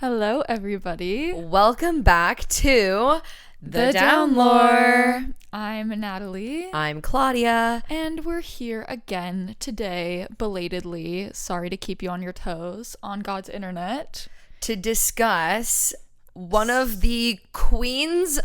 Hello, everybody. Welcome back to The Down Lore. I'm Natalie. I'm Claudia. And we're here again today, belatedly. Sorry to keep you on your toes on God's internet. To discuss one of the queens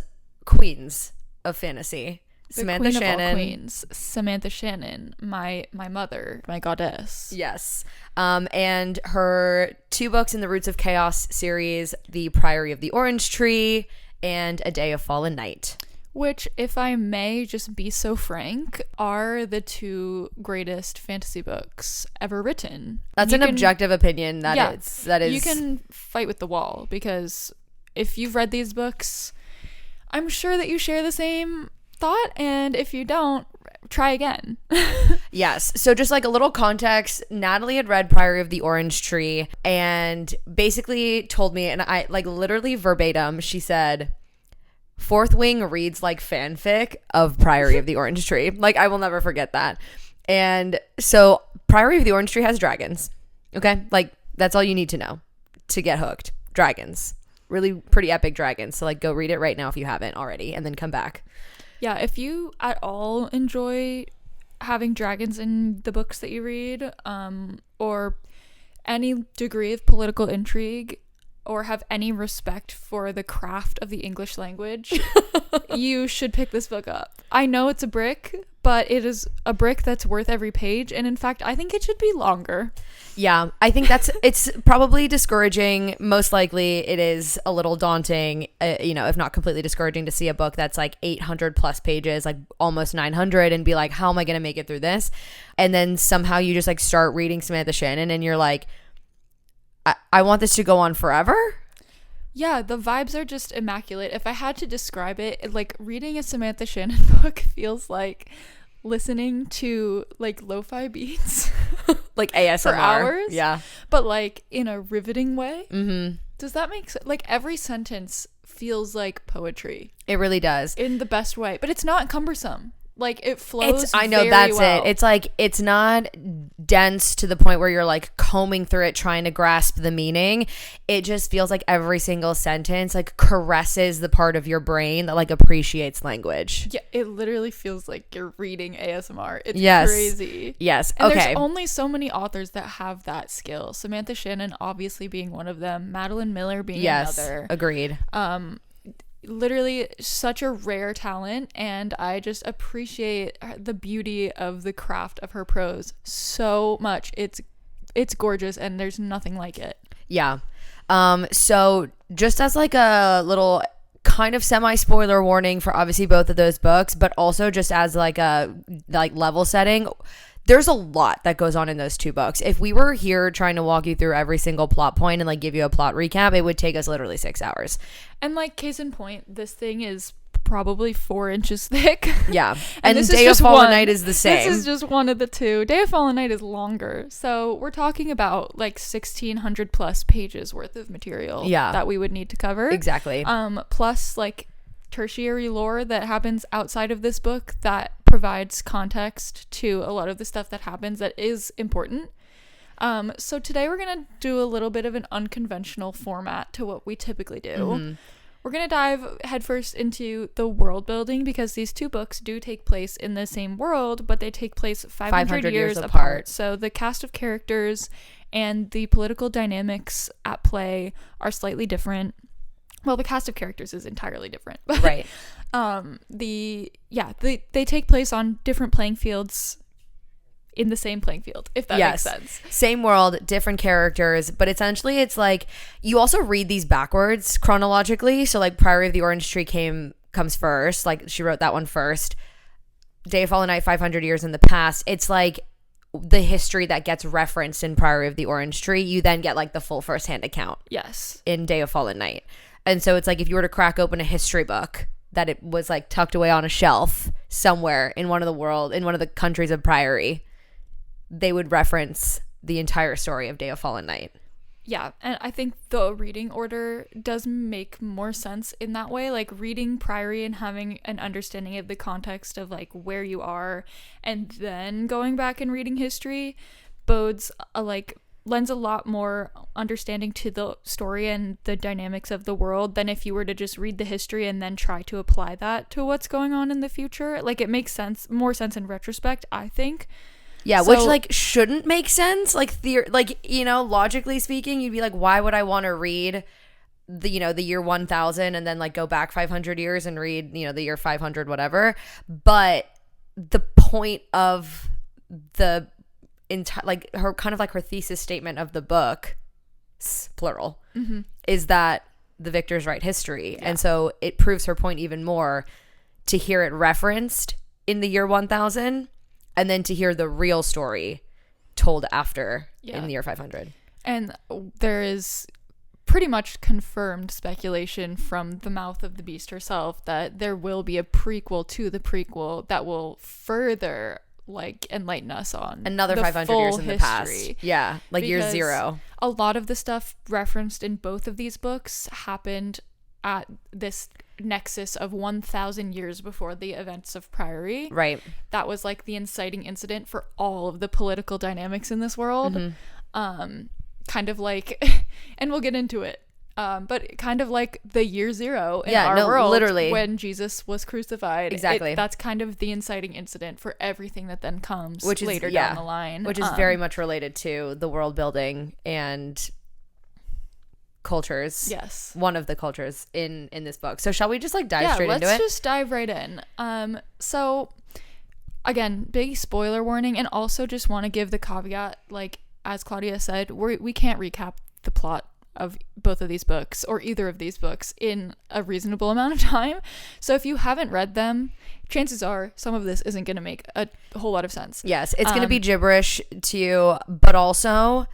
of fantasy. Samantha Shannon. Of all queens, Samantha Shannon, my mother, my goddess. Yes. And her two books in the Roots of Chaos series, The Priory of the Orange Tree and A Day of Fallen Night. Which, if I may just be so frank, are the two greatest fantasy books ever written. That's an objective opinion. That is. You can fight with the wall, because if you've read these books, I'm sure that you share the same thought, and if you don't, try again. Yes. So just like a little context, Natalie had read Priory of the Orange Tree and basically told me, and I like literally verbatim, she said, Fourth Wing reads like fanfic of Priory of the Orange Tree. Like, I will never forget that. And so Priory of the Orange Tree has dragons. Okay? Like, that's all you need to know to get hooked. Dragons. Really pretty epic dragons. So like, go read it right now if you haven't already, and then come back. Yeah, if you at all enjoy having dragons in the books that you read, or any degree of political intrigue, or have any respect for the craft of the English language, you should pick this book up. I know it's a brick, but it is a brick that's worth every page, and in fact, I think it should be longer. Yeah, I think it's probably discouraging. Most likely it is a little daunting, if not completely discouraging, to see a book that's like 800 plus pages, like almost 900, and be like, how am I going to make it through this? And then somehow you just like start reading Samantha Shannon and you're like, I want this to go on forever. Yeah, the vibes are just immaculate. If I had to describe it, like reading a Samantha Shannon book feels like listening to like lo-fi beats. Like ASMR. For hours. Yeah. But like in a riveting way. Mm-hmm. Does that make sense? Like every sentence feels like poetry. It really does. In the best way. But it's not cumbersome. Like it flows that's well. it. It's like, it's not dense to the point where you're like combing through it trying to grasp the meaning. It just feels like every single sentence like caresses the part of your brain that like appreciates language. Yeah, it literally feels like you're reading ASMR. It's crazy. Yes. And okay. There's only so many authors that have that skill. Samantha Shannon obviously being one of them. Madeline Miller being another. Agreed. Literally such a rare talent, and I just appreciate the beauty of the craft of her prose so much. It's gorgeous, and there's nothing like it. Yeah. So just as like a little kind of semi-spoiler warning for obviously both of those books, but also just as like a level setting, there's a lot that goes on in those two books. If we were here trying to walk you through every single plot point and like give you a plot recap, it would take us literally 6 hours. And like case in point, this thing is probably 4 inches thick. Yeah. And Day of Fallen Night is the same. This is just one of the two. Day of Fallen Night is longer. So we're talking about like 1,600 plus pages worth of material that we would need to cover. Exactly. Plus like tertiary lore that happens outside of this book that provides context to a lot of the stuff that happens that is important. So today we're going to do a little bit of an unconventional format to what we typically do. Mm-hmm. We're going to dive headfirst into the world building, because these two books do take place in the same world, but they take place 500 years apart. So the cast of characters and the political dynamics at play are slightly different. Well, the cast of characters is entirely different. But, right. They take place on different playing fields in the same playing field, if that makes sense. Same world, different characters, but essentially it's like you also read these backwards chronologically. So like Priory of the Orange Tree comes first. Like she wrote that one first. Day of Fallen Night, 500 years in the past. It's like the history that gets referenced in Priory of the Orange Tree. You then get like the full firsthand account. Yes. In Day of Fallen Night. And so it's like if you were to crack open a history book that it was like tucked away on a shelf somewhere in one of the countries of Priory, they would reference the entire story of Day of Fallen Night. Yeah, and I think the reading order does make more sense in that way. Like reading Priory and having an understanding of the context of like where you are, and then going back and reading history bodes a like lends a lot more understanding to the story and the dynamics of the world than if you were to just read the history and then try to apply that to what's going on in the future. Like, it makes more sense in retrospect, I think. Yeah, so, which like shouldn't make sense. Like logically speaking, you'd be like, why would I want to read the year 1000 and then like go back 500 years and read the year 500 whatever? But the point of the entire, like, her kind of like her thesis statement of the book, plural, is that the victors write history. Yeah. And so it proves her point even more to hear it referenced in the year 1000 and then to hear the real story told after in the year 500. And there is pretty much confirmed speculation from the mouth of the beast herself that there will be a prequel to the prequel that will further like enlighten us on another 500 years in the past. Yeah, like year 0. A lot of the stuff referenced in both of these books happened at this nexus of 1000 years before the events of Priory. Right. That was like the inciting incident for all of the political dynamics in this world. Kind of like, and we'll get into it, but kind of like the year 0 in our world, literally, when Jesus was crucified. Exactly. That's kind of the inciting incident for everything that then comes later down the line. Which is very much related to the world building and cultures. Yes. One of the cultures in this book. So shall we just like dive straight into it? Let's just dive right in. So again, big spoiler warning, and also just want to give the caveat, like, as Claudia said, we can't recap the plot of both of these books or either of these books in a reasonable amount of time. So if you haven't read them, chances are some of this isn't going to make a whole lot of sense. Yes, it's going to be gibberish to you, but also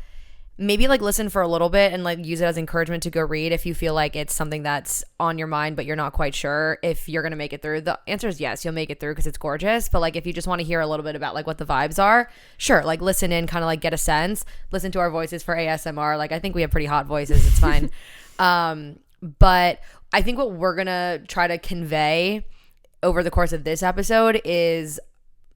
maybe like listen for a little bit and like use it as encouragement to go read if you feel like it's something that's on your mind but you're not quite sure if you're gonna make it through. The answer is yes, you'll make it through because it's gorgeous. But like if you just want to hear a little bit about like what the vibes are, sure, like listen in, kind of like get a sense, listen to our voices for ASMR. Like I think we have pretty hot voices, it's fine. But I think what we're gonna try to convey over the course of this episode is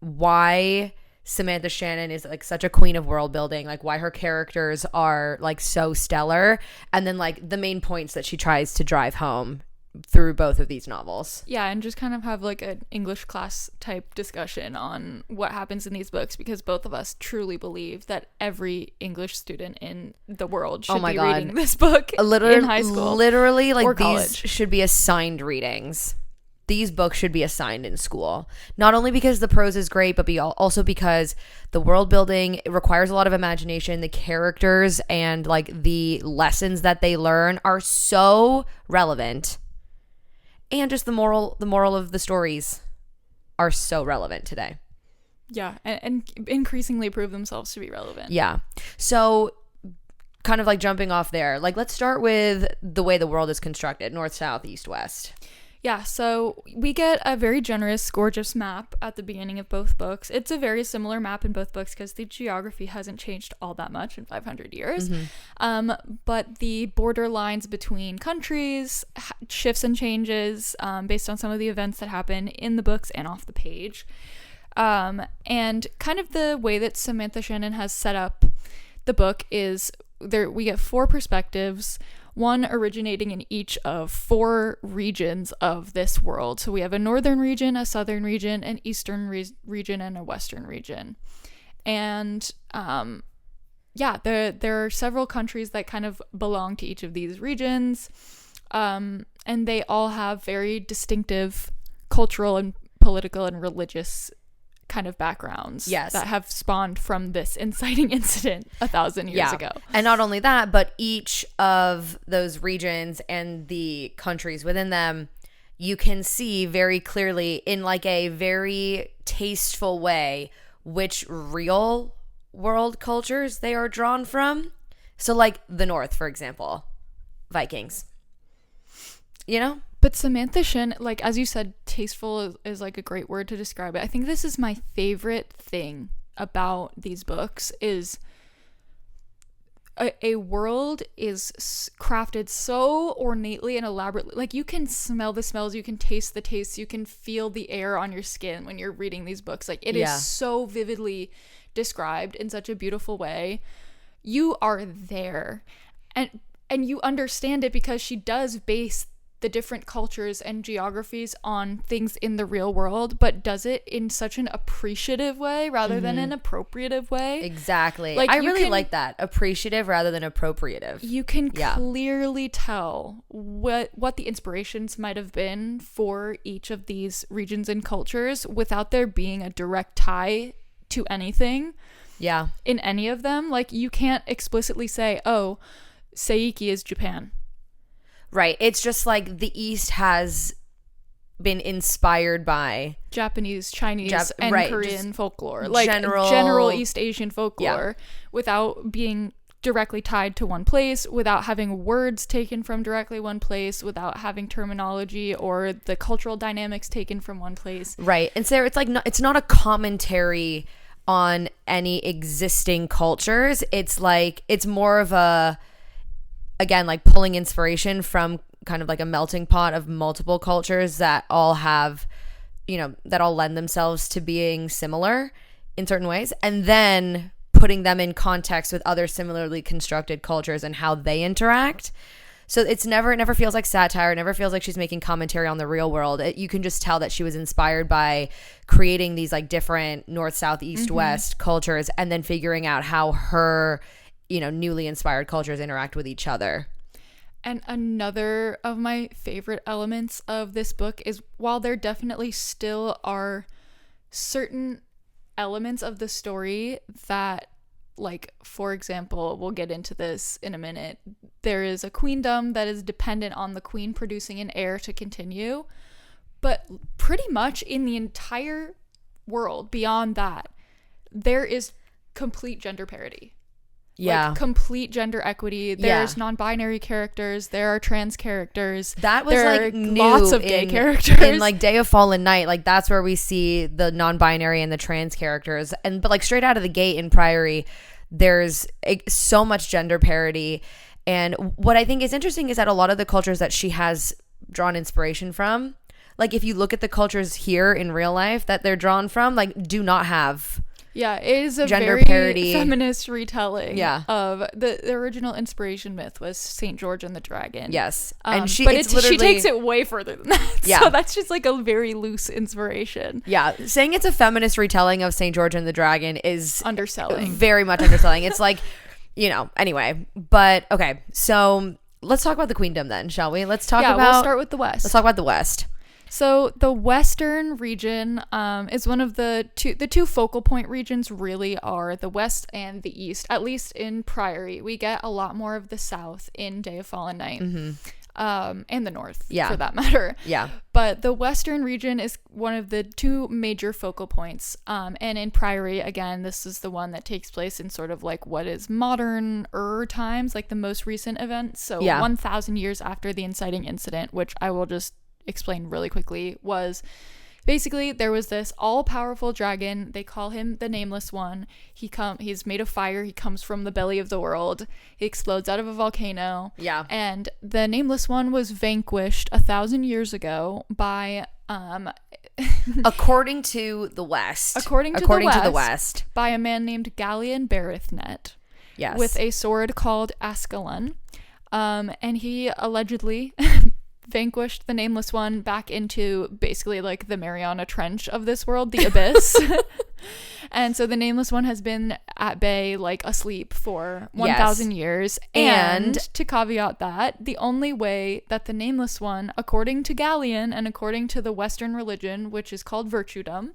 why Samantha Shannon is like such a queen of world building, like why her characters are like so stellar, and then like the main points that she tries to drive home through both of these novels. Yeah, and just kind of have like an English class type discussion on what happens in these books, because both of us truly believe that every English student in the world should be reading this book in high school. Literally, like or these college. Should be assigned readings. These books should be assigned in school, not only because the prose is great, but also because the world building requires a lot of imagination. The characters and like the lessons that they learn are so relevant, and just the moral of the stories are so relevant today. Yeah, and increasingly prove themselves to be relevant. Yeah. So kind of like jumping off there, like let's start with the way the world is constructed: north, south, east, west. Yeah, so we get a very generous, gorgeous map at the beginning of both books. It's a very similar map in both books because the geography hasn't changed all that much in 500 years. But the border lines between countries shifts and changes based on some of the events that happen in the books and off the page. And kind of the way that Samantha Shannon has set up the book is we get 4 perspectives, one originating in each of 4 regions of this world. So we have a northern region, a southern region, an eastern region, and a western region. And there are several countries that kind of belong to each of these regions. And they all have very distinctive cultural and political and religious kind of backgrounds that have spawned from this inciting incident 1,000 years ago. And not only that, but each of those regions and the countries within them, you can see very clearly in like a very tasteful way which real world cultures they are drawn from. So like the North, for example, Vikings, you know? But Samantha Shannon, like, as you said, tasteful is like a great word to describe it. I think this is my favorite thing about these books is a world is crafted so ornately and elaborately. Like, you can smell the smells, you can taste the tastes, you can feel the air on your skin when you're reading these books. Like, it is so vividly described in such a beautiful way. you are there. And you understand it because she does base the different cultures and geographies on things in the real world, but does it in such an appreciative way rather than an appropriative way. Exactly. Like, I really like that. Appreciative rather than appropriative. You can clearly tell what the inspirations might have been for each of these regions and cultures without there being a direct tie to anything. Yeah. In any of them. Like, you can't explicitly say, oh, Seiki is Japan. Right. It's just like the East has been inspired by Japanese, Chinese, and Korean folklore. Like general East Asian folklore without being directly tied to one place, without having words taken from directly one place, without having terminology or the cultural dynamics taken from one place. Right. And Sarah, it's like it's not a commentary on any existing cultures. It's like it's more of a, again, like pulling inspiration from kind of like a melting pot of multiple cultures that all have, that all lend themselves to being similar in certain ways, and then putting them in context with other similarly constructed cultures and how they interact. So it never feels like satire. It never feels like she's making commentary on the real world. You can just tell that she was inspired by creating these like different north, south, east, west cultures, and then figuring out how her newly inspired cultures interact with each other. And another of my favorite elements of this book is, while there definitely still are certain elements of the story that, like, for example, we'll get into this in a minute, there is a queendom that is dependent on the queen producing an heir to continue, but pretty much in the entire world beyond that, there is complete gender parity. Yeah. Like, complete gender equity. There's non-binary characters. There are trans characters. That was there like new lots of gay characters. In like Day of Fallen Night, like that's where we see the non-binary and the trans characters. But like straight out of the gate in Priory, there's so much gender parity. And what I think is interesting is that a lot of the cultures that she has drawn inspiration from, like if you look at the cultures here in real life that they're drawn from, like do not have it is a gender very parity feminist retelling of the original inspiration myth was St. George and the Dragon. Yes. And she takes it way further than that. Yeah. So that's just like a very loose inspiration. Yeah. Saying it's a feminist retelling of St. George and the Dragon is underselling. Very much underselling. It's like, anyway. But okay. So let's talk about the queendom then, shall we? We'll start with the West. Let's talk about the West. So the Western region is one of the two focal point regions really are the West and the East. At least in Priory, we get a lot more of the South in Day of Fallen Night, and the North, for that matter. Yeah. But the Western region is one of the two major focal points. And in Priory, again, this is the one that takes place in sort of like what is modern-er times, like the most recent events. So 1,000 years after the inciting incident, which I will just explain really quickly, was basically there was this all-powerful dragon. They call him the Nameless One. He's made of fire. He comes from the belly of the world. He explodes out of a volcano. Yeah. And the Nameless One was vanquished 1,000 years ago by according to the West. According to the West, by a man named Gallian Berethnet. Yes. With a sword called Ascalon. And he allegedly vanquished the Nameless One back into basically like the Mariana Trench of this world, the abyss. And so the Nameless One has been at bay, like asleep for 1,000 years. And to caveat that, the only way that the Nameless One, according to Gallian and according to the Western religion, which is called virtudom,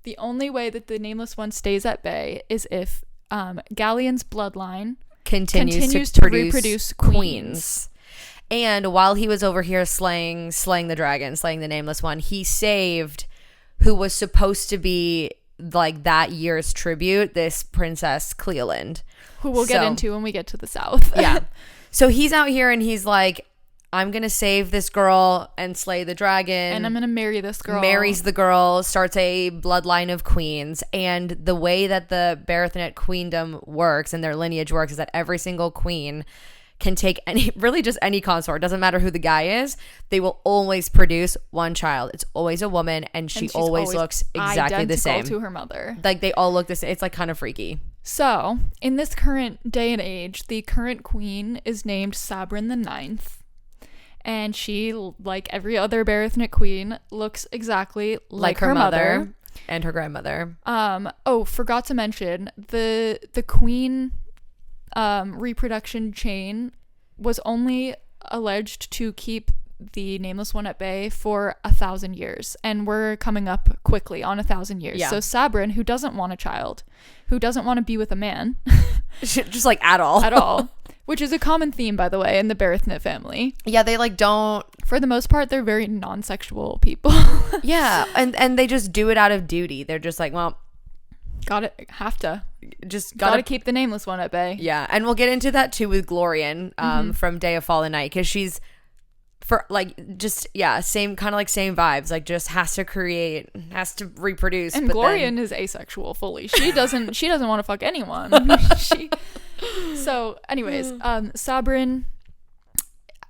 the only way that the Nameless One stays at bay is if Gallian's bloodline continues to reproduce queens. And while he was over here slaying the dragon, slaying the Nameless One, he saved who was supposed to be like that year's tribute, this Princess Cleland. Who we'll get into when we get to the South. Yeah. So he's out here and he's like, I'm going to save this girl and slay the dragon. And I'm going to marry this girl. Marries the girl, starts a bloodline of queens. And the way that the Berethnet queendom works and their lineage works is that every single queen can take any consort. Doesn't matter who the guy is. They will always produce one child. It's always a woman, and she always looks exactly the same to her mother. Like they all look the same. It's like kind of freaky. So, in this current day and age, the current queen is named Sabrin the Ninth. And she, like every other Berethnic queen, looks exactly like her mother. And her grandmother. Forgot to mention, the queen reproduction chain was only alleged to keep the nameless one at bay for 1,000 years, and we're coming up quickly on 1,000 years. So Sabrin, who doesn't want a child, who doesn't want to be with a man, just like at all, which is a common theme, by the way, in the Berethnet family. Yeah, they like don't, for the most part, they're very non-sexual people. Yeah, and they just do it out of duty. They're just like, well, gotta keep the nameless one at bay. Yeah, and we'll get into that too with Glorian from Day of Fallen Night, because she's same kind of like same vibes, like just has to reproduce. And Glorian is asexual fully. She doesn't want to fuck anyone. So anyways, Sabrin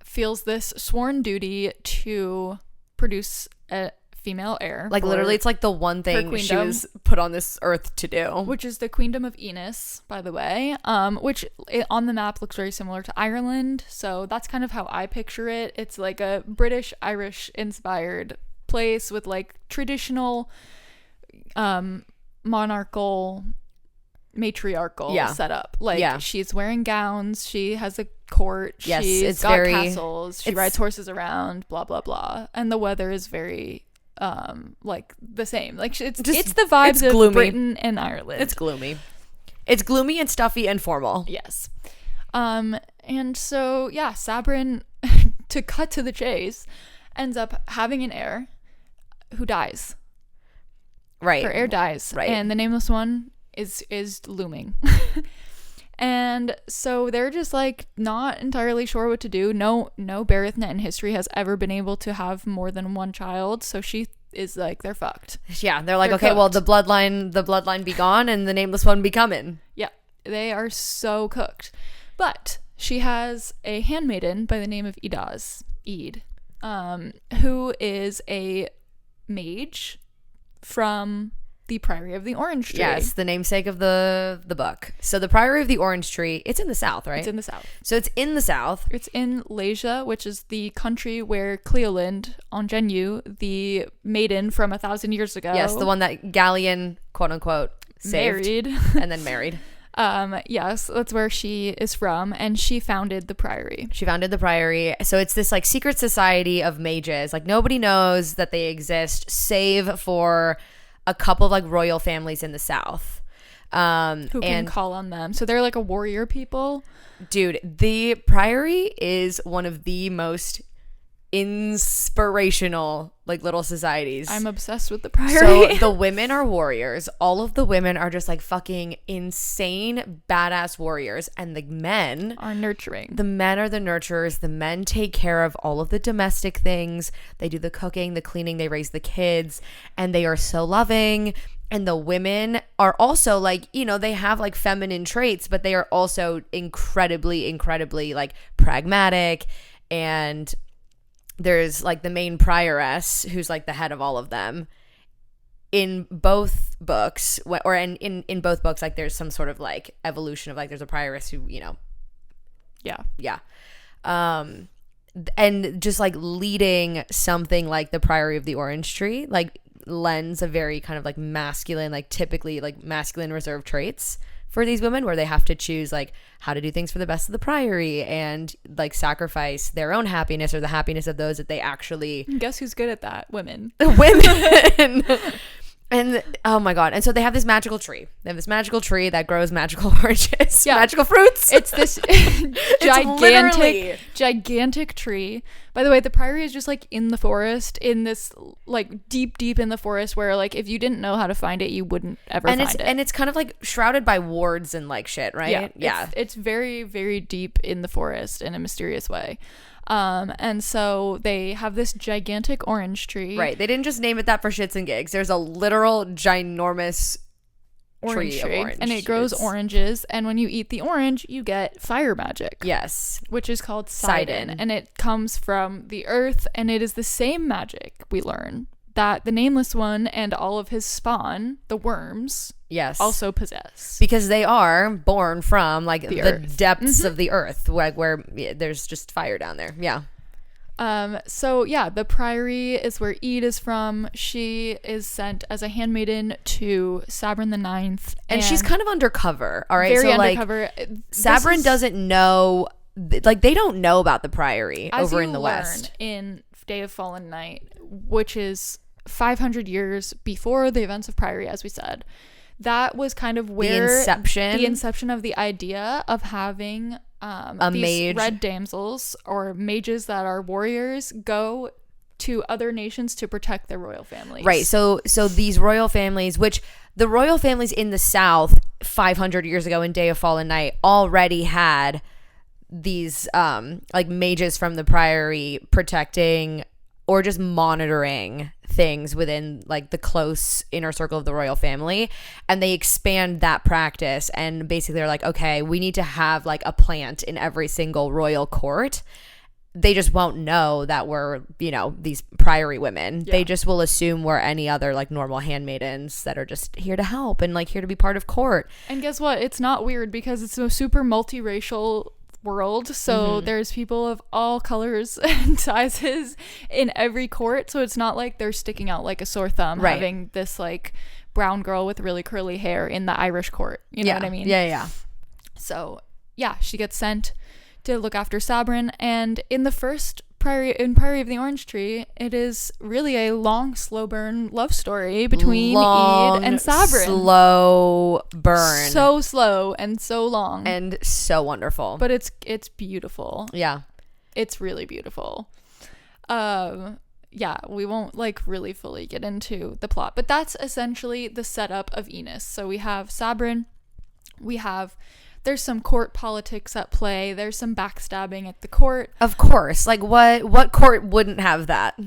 feels this sworn duty to produce a female heir. Like literally, it's like the one thing she was put on this earth to do, which is the Queendom of Enos, by the way, which on the map looks very similar to Ireland. So that's kind of how I picture it. It's like a British Irish inspired place with like traditional monarchical matriarchal setup. Like she's wearing gowns, she has a court, she's got castles, she rides horses around, blah blah blah, and the weather is very like the same. Like it's the vibes of Britain and Ireland. It's gloomy and stuffy and formal. Yes. And so Sabrin, to cut to the chase, ends up having an heir who dies. Right. Her heir dies. Right. And the nameless one is looming. And so they're just like not entirely sure what to do. No Berethnet in history has ever been able to have more than one child, so she is like, they're fucked. Yeah, they're like, okay, cooked. Well, the bloodline be gone and the nameless one be coming. Yeah, they are so cooked. But she has a handmaiden by the name of Eid, who is a mage from the Priory of the Orange Tree. Yes, the namesake of the book. So the Priory of the Orange Tree, it's in the south, right? It's in the south. So it's in the south. It's in Lasia, which is the country where Cleolind Ingenue, the maiden from 1,000 years ago. Yes, the one that Gallian, quote unquote, saved. Married. And then married. Yes, that's where she is from, and she founded the Priory. So it's this like secret society of mages. Like nobody knows that they exist save for a couple of like royal families in the south who can call on them. So they're like a warrior people. Dude, the Priory is one of the most inspirational like little societies. I'm obsessed with the Priory. So the women are warriors. All of the women are just like fucking insane badass warriors, and the men are nurturing. The men are the nurturers. The men take care of all of the domestic things. They do the cooking, the cleaning, they raise the kids, and they are so loving. And the women are also like, you know, they have like feminine traits, but they are also incredibly like pragmatic. And there's like the main prioress who's like the head of all of them. In both books, or in both books, like there's some sort of like evolution of like there's a prioress who, you know, yeah and just like leading something like the Priory of the Orange Tree like lends a very kind of like masculine, like typically like masculine reserved traits for these women, where they have to choose like how to do things for the best of the Priory and like sacrifice their own happiness or the happiness of those that they actually. Guess who's good at that? Women. And oh my god. And so they have this magical tree. They have this magical tree that grows magical oranges. Yeah. Magical fruits. It's this gigantic tree. By the way, the Priory is just like in the forest, in this like deep in the forest, where like if you didn't know how to find it, you wouldn't ever find it. And it's kind of like shrouded by wards and like shit, right? Yeah. It's very, very deep in the forest in a mysterious way. And so they have this gigantic orange tree. Right. They didn't just name it that for shits and gigs. There's a literal ginormous tree of orange. And it grows oranges. And when you eat the orange, you get fire magic. Yes. Which is called Sidon. And it comes from the earth. And it is the same magic, we learn, that the Nameless One and all of his spawn, the worms, yes, also possess. Because they are born from like the depths Mm-hmm. of the earth, where there's just fire down there. Yeah. So yeah, the Priory is where Ede is from. She is sent as a handmaiden to Sabrin the Ninth, And she's kind of undercover. All right. very so undercover. Like Sabrin doesn't know, like they don't know about the Priory over in the West. In Day of Fallen Night, which is 500 years before the events of Priory, as we said. That was kind of where the inception of the idea of having these mage. red damsels or mages that are warriors go to other nations to protect their royal families. Right. So these royal families, which the royal families in the South 500 years ago in Day of Fallen Night already had these like mages from the Priory protecting or just monitoring things within like the close inner circle of the royal family, and they expand that practice, and basically they're like, okay, we need to have like a plant in every single royal court. They just won't know that we're, you know, these Priory women. Yeah. They just will assume we're any other like normal handmaidens that are just here to help and like here to be part of court. And guess what? It's not weird because it's a super multiracial world, so there's people of all colors and sizes in every court, so it's not like they're sticking out like a sore thumb, right, having this like brown girl with really curly hair in the Irish court, you know what I mean? Yeah. So yeah, she gets sent to look after Sabrin, and in the first Priory of the Orange Tree, it is really a long, slow burn love story between Ede and Sabrin. Slow burn. So slow and so long. And so wonderful. But it's beautiful. Yeah. It's really beautiful. Yeah, we won't like really fully get into the plot, but that's essentially the setup of Enos. So we have Sabrin, there's some court politics at play. There's some backstabbing at the court. Of course. Like what court wouldn't have that?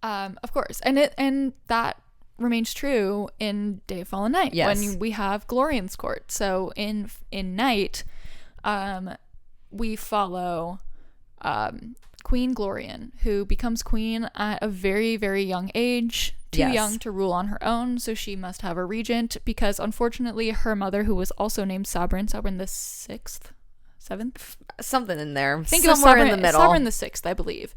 Of course. And that remains true in Day of Fallen Night, yes, when we have Glorian's court. So in Night, we follow Queen Glorian, who becomes queen at a very, very young age. Too young to rule on her own, so she must have a regent, because unfortunately her mother, who was also named Sabrin the 6th, 7th? Something in there. I think somewhere it was in the middle. Sabrin the 6th, I believe.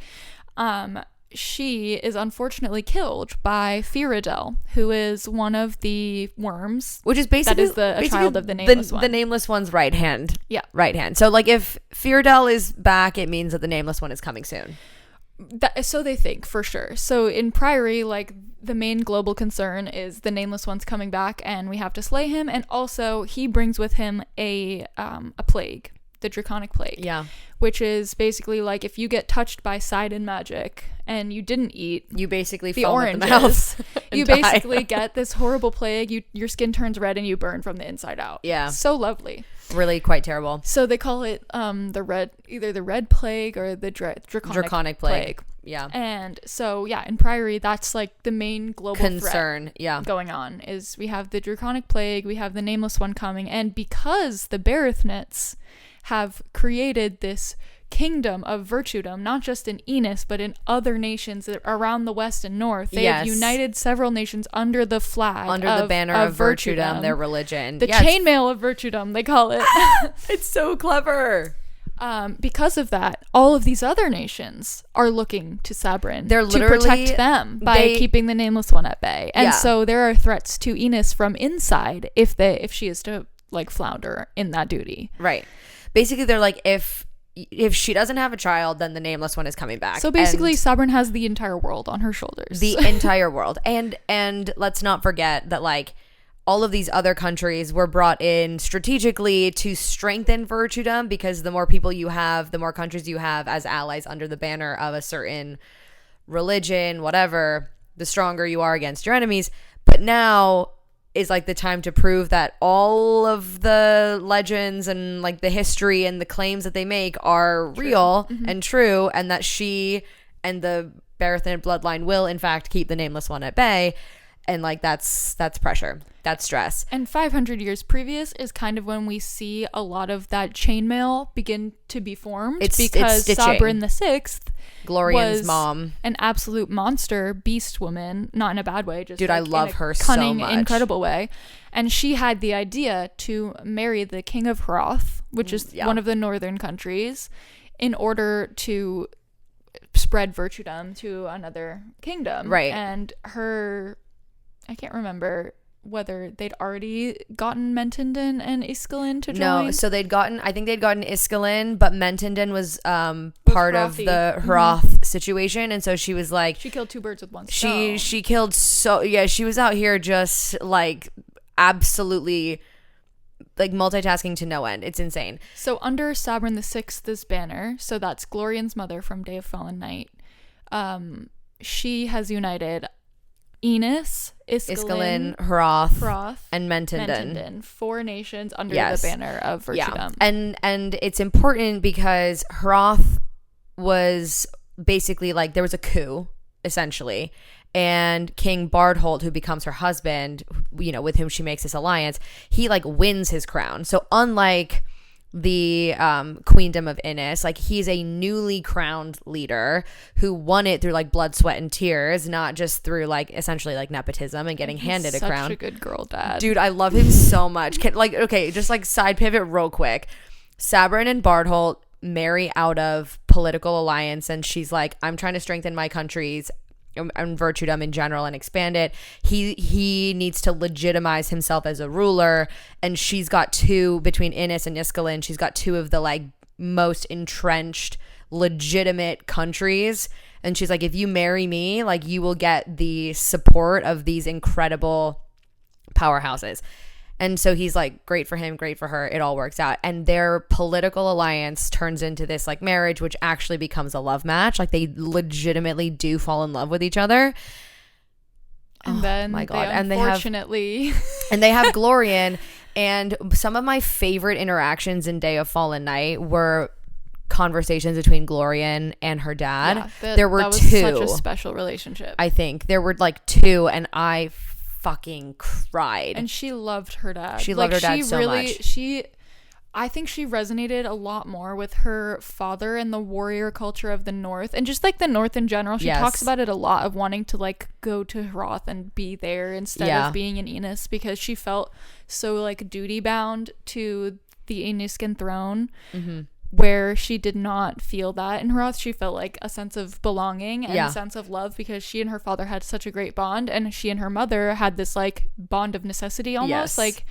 She is unfortunately killed by Firadel, who is one of the worms. Which is basically... That is a child of the Nameless One. The Nameless One's right hand. Yeah. Right hand. So, like, if Firadel is back, it means that the Nameless One is coming soon. So they think, for sure. So in Priory, like, the main global concern is the Nameless One's coming back and we have to slay him, and also he brings with him a plague, the Draconic Plague. Yeah. Which is basically like if you get touched by Sidon magic and you didn't eat you basically the oranges, you basically get this horrible plague. Your skin turns red and you burn from the inside out. Yeah. So lovely. Really quite either So they call it the red plague or the draconic plague. Yeah. And so yeah, in Priory, that's like the main global concern threat going on, is we have the Draconic Plague, we have the Nameless One coming, and because the Berethnites have created this kingdom of virtuedom, not just in Enos, but in other nations around the west and north. They have united several nations under the flag, under the banner of virtuedom, their religion. The chainmail of virtuedom, they call it. It's so clever. Because of that, all of these other nations are looking to Sabrin to protect them by keeping the Nameless One at bay. And so there are threats to Enos from inside if she is to like flounder in that duty. Right. Basically, they're like, if she doesn't have a child, then the Nameless One is coming back. So basically, Sabrin has the entire world on her shoulders. The entire world. And let's not forget that, like, all of these other countries were brought in strategically to strengthen virtuedom, because the more people you have, the more countries you have as allies under the banner of a certain religion, whatever, the stronger you are against your enemies. But now is like the time to prove that all of the legends and like the history and the claims that they make are real and true, and that she and the Berethnid bloodline will in fact keep the Nameless One at bay. And like that's pressure, that's stress. And 500 years previous is kind of when we see a lot of that chainmail begin to be formed, because Sabrin the Sixth, Glorian's was mom, an absolute monster, beast woman, not in a bad way, just dude, like I love her cunning, so much, incredible way. And she had the idea to marry the king of Hroth, which is one of the northern countries, in order to spread virtuedom to another kingdom. Right. And I can't remember whether they'd already gotten Mentendon and Iskelin to join. No, so I think they'd gotten Iskelin, but Mentendon was part of the Hroth situation, and so she was like, she killed two birds with one stone. She killed she was out here just like absolutely like multitasking to no end. It's insane. So under Sabrin the Sixth's banner, so that's Glorian's mother from Day of Fallen Night, she has united Enis, Iskelin, Hroth, and Mentendon. 4 nations under the banner of virtuedom. And it's important because Hroth was basically like, there was a coup essentially, and King Bardholt, who becomes her husband, you know, with whom she makes this alliance, he like wins his crown. So unlike the queendom of Innis, like he's a newly crowned leader who won it through like blood, sweat, and tears, not just through like essentially like nepotism and getting handed a crown. Such a good girl dad, dude. I love him so much. Okay, just like side pivot real quick. Sabrin and Bardholt marry out of political alliance, and she's like, I'm trying to strengthen my countries and virtuedom in general and expand it. He needs to legitimize himself as a ruler, and she's got two, between Innis and Iskelin, she's got two of the like most entrenched legitimate countries, and she's like, if you marry me, like you will get the support of these incredible powerhouses. And so he's like, great for him, great for her. It all works out. And their political alliance turns into this like marriage, which actually becomes a love match. Like they legitimately do fall in love with each other. And then my God. Unfortunately. And they have Glorian. And some of my favorite interactions in Day of Fallen Night were conversations between Glorian and her dad. There were 2. Such a special relationship. I think there were like 2, and I fucking cried. And she loved her dad. She loved her dad so much. I think she resonated a lot more with her father and the warrior culture of the North, and just like the North in general. She talks about it a lot, of wanting to like go to Hroth and be there instead of being in Enis, because she felt so like duty bound to the Eniscan throne. Where she did not feel that in Hroth. She felt like a sense of belonging and a sense of love, because she and her father had such a great bond, and she and her mother had this like bond of necessity almost. Like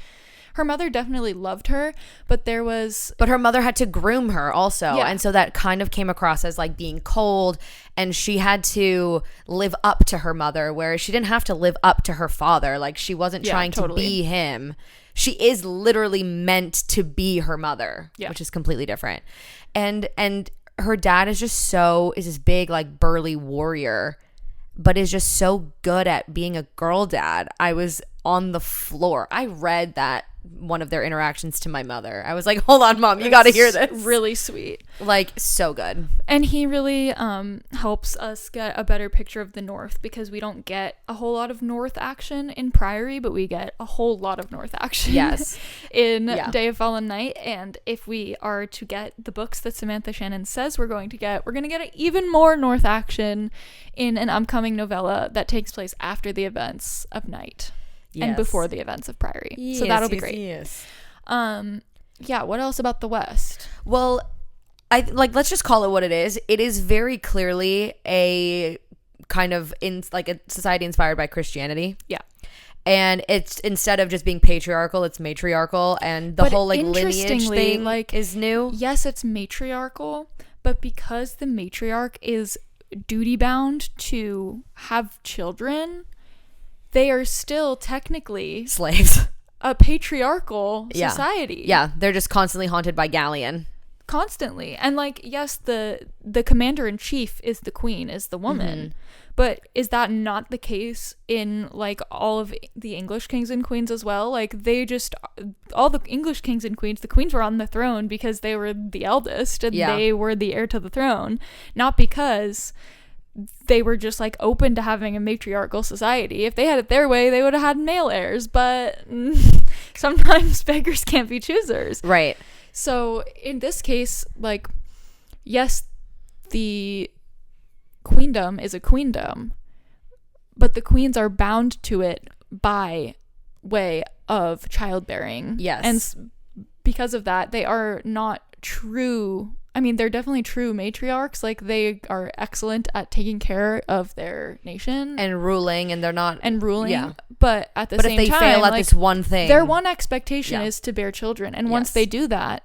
her mother definitely loved her, but her mother had to groom her also. And so that kind of came across as like being cold, and she had to live up to her mother, whereas she didn't have to live up to her father. Like she wasn't trying to be him. She is literally meant to be her mother, which is completely different. And her dad is just is this big like burly warrior, but is just so good at being a girl dad. I was on the floor. I read that one of their interactions to my mother. I was like, hold on, Mom, you got to hear this. Really sweet. Like, so good. And he really helps us get a better picture of the North, because we don't get a whole lot of North action in Priory, but we get a whole lot of North action in Day of Fallen Night. And if we are to get the books that Samantha Shannon says we're going to get even more North action in an upcoming novella that takes place after the events of Night. And before the events of Priory. So that'll be great. What else about the West? Well, let's just call it what it is. It is very clearly a kind of a society inspired by Christianity. Yeah. And it's, instead of just being patriarchal, it's matriarchal, and the whole like lineage thing like is new. Yes, it's matriarchal, but because the matriarch is duty bound to have children, they are still technically slaves. A patriarchal society. Yeah, they're just constantly haunted by Galleon. Constantly. And like, yes, the commander-in-chief is the queen, is the woman. But is that not the case in like all of the English kings and queens as well? Like all the English kings and queens, the queens were on the throne because they were the eldest and they were the heir to the throne. Not because they were just like open to having a matriarchal society. If they had it their way, they would have had male heirs, but sometimes beggars can't be choosers. Right. So in this case, like, yes, the queendom is a queendom, but the queens are bound to it by way of childbearing. Yes. And because of that, they are not true. I mean, they're definitely true matriarchs. Like, they are excellent at taking care of their nation and ruling, and they're not yeah. But at the same time, if they fail at this one thing, their one expectation is to bear children, and once they do that,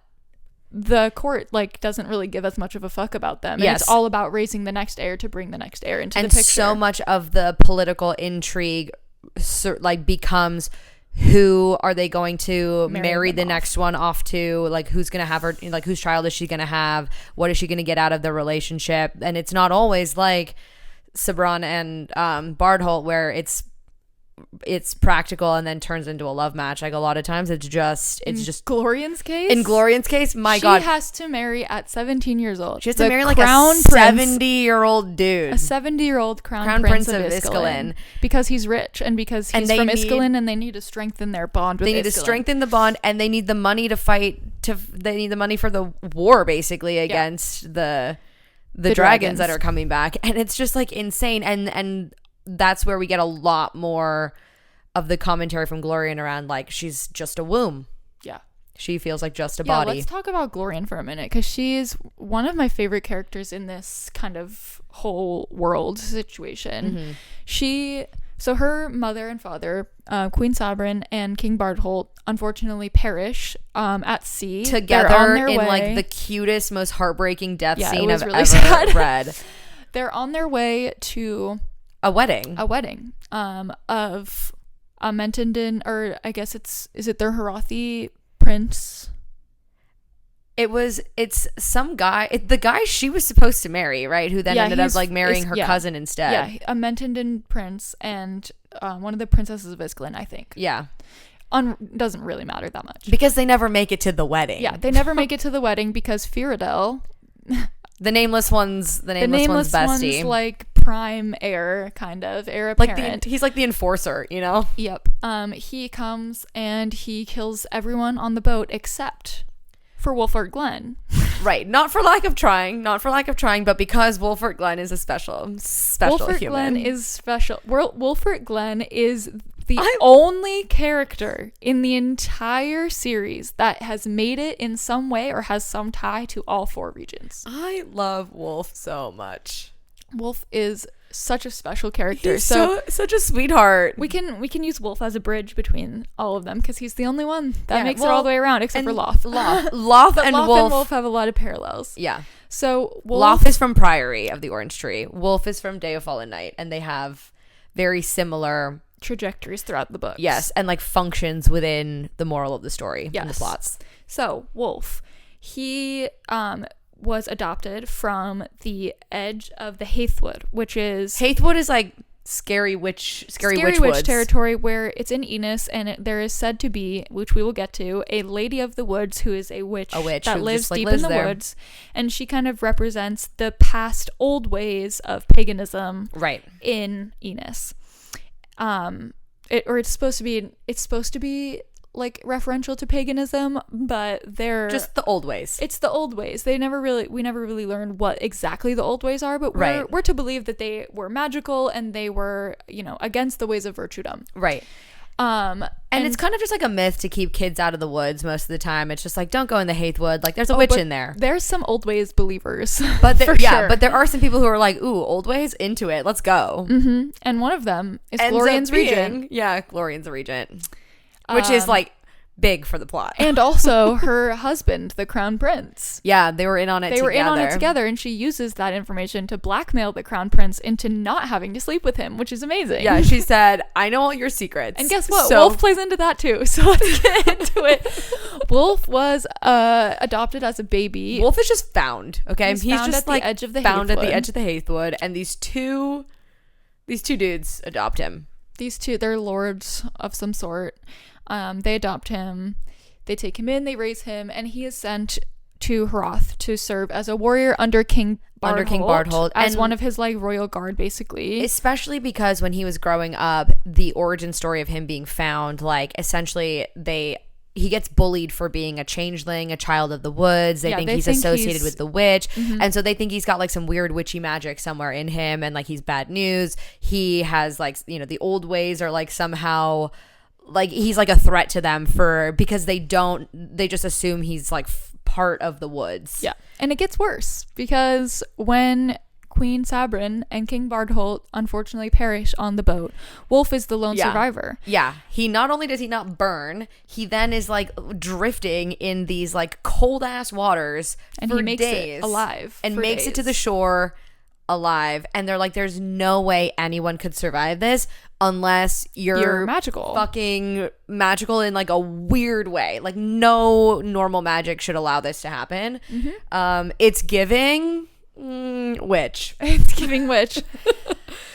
the court like doesn't really give as much of a fuck about them. And it's all about raising the next heir to bring the next heir into the picture. And so much of the political intrigue like becomes, who are they going to marry the next one off to? Like, who's going to have her, like, whose child is she going to have? What is she going to get out of the relationship? And it's not always like Sabran and Bardholt, where it's practical and then turns into a love match. Like, a lot of times it's just Glorian's case. In Glorian's case, God, she has to marry at 17 years old. She has to marry like a 70-year-old dude, a 70-year-old crown prince of Iskalin, because he's rich and because he's from Iskalin, and they need to strengthen their bond with Iskalin. They need to strengthen the bond, and they need the money to fight. They need the money for the war, basically, against the dragons that are coming back, and it's just like insane. And that's where we get a lot more of the commentary from Glorian around, like, she's just a womb. Yeah. She feels like just a body. Let's talk about Glorian for a minute, because she's one of my favorite characters in this kind of whole world situation. So her mother and father, Queen Sabran and King Bardholt, unfortunately perish at sea. Together in way. Like the cutest, most heartbreaking death scene I've really ever read. They're on their way to a wedding of a Mentendon, or I guess is it their Harathi prince? It's some guy, the guy she was supposed to marry, right? Who then ended up like marrying her cousin instead. Yeah, a Mentendon prince and one of the princesses of Iskalin, I think. Yeah. Doesn't really matter that much. Because they never make it to the wedding. Yeah, they never make it to the wedding because Firadel, the nameless one's bestie. One's like prime heir, kind of heir apparent. He's like the enforcer, you know? Yep. He comes and he kills everyone on the boat except for Wolfert Glen. Right. Not for lack of trying, but because Wolfert Glen is a special Wolfert human. Glen is special. Wolfert Glen is the only character in the entire series that has made it in some way or has some tie to all four regions. I love Wolf so much. Wolf is such a special character. He's such a sweetheart. We can use Wolf as a bridge between all of them because he's the only one that makes it all the way around, except for Loth. Loth and Wolf have a lot of parallels. Yeah. So Loth is from Priory of the Orange Tree. Wolf is from Day of Fallen Night, and they have very similar trajectories throughout the books. Yes, and like functions within the moral of the story and the plots. So Wolf, he was adopted from the edge of the Haithwood, which is like scary witch territory, where it's in Enos, and there is said to be, which we will get to, a lady of the woods who is a witch that lives deep in the woods, and she kind of represents the past old ways of paganism in Enos. It's supposed to be like referential to paganism, but they're just the old ways. It's the old ways. We never really learned what exactly the old ways are, but we're to believe that they were magical and they were, against the ways of virtudom. Right. And it's kind of just like a myth to keep kids out of the woods most of the time. It's just like, don't go in the Haithwood. Like, there's a witch in there. There's some old ways believers. But sure. But there are some people who are like, ooh, old ways, into it. Let's go. Mm-hmm. And one of them is Glorian's regent. Yeah, Glorian's regent. Which is like big for the plot. And also her husband, the crown prince. Yeah, they were in on it together, and she uses that information to blackmail the crown prince into not having to sleep with him, which is amazing. Yeah, she said, I know all your secrets. And guess what? Wolf plays into that too. So let's get into it. Wolf was adopted as a baby. Wolf is just found, okay? He's found just at the edge of the found at the edge of the Haithwood, and these two dudes adopt him. These two, they're lords of some sort. They adopt him, they take him in, they raise him, and he is sent to Hroth to serve as a warrior under King Bardholt, as one of his like royal guard, basically. Especially because when he was growing up, the origin story of him being found, like essentially he gets bullied for being a changeling, a child of the woods. They think he's associated with the witch. And so they think he's got like some weird witchy magic somewhere in him, and like he's bad news. He has like, you know, the old ways are like somehow like he's like a threat to them because they just assume he's like part of the woods. Yeah. And it gets worse because when Queen Sabrin and King Bardholt unfortunately perish on the boat, Wolf is the lone survivor. Yeah. He not only does he not burn, he then is like drifting in these like cold ass waters and for he makes days it alive and makes it to the shore alive. And they're like, there's no way anyone could survive this unless you're magical, fucking magical in like a weird way. Like no normal magic should allow this to happen. It's giving witch. It's giving witch.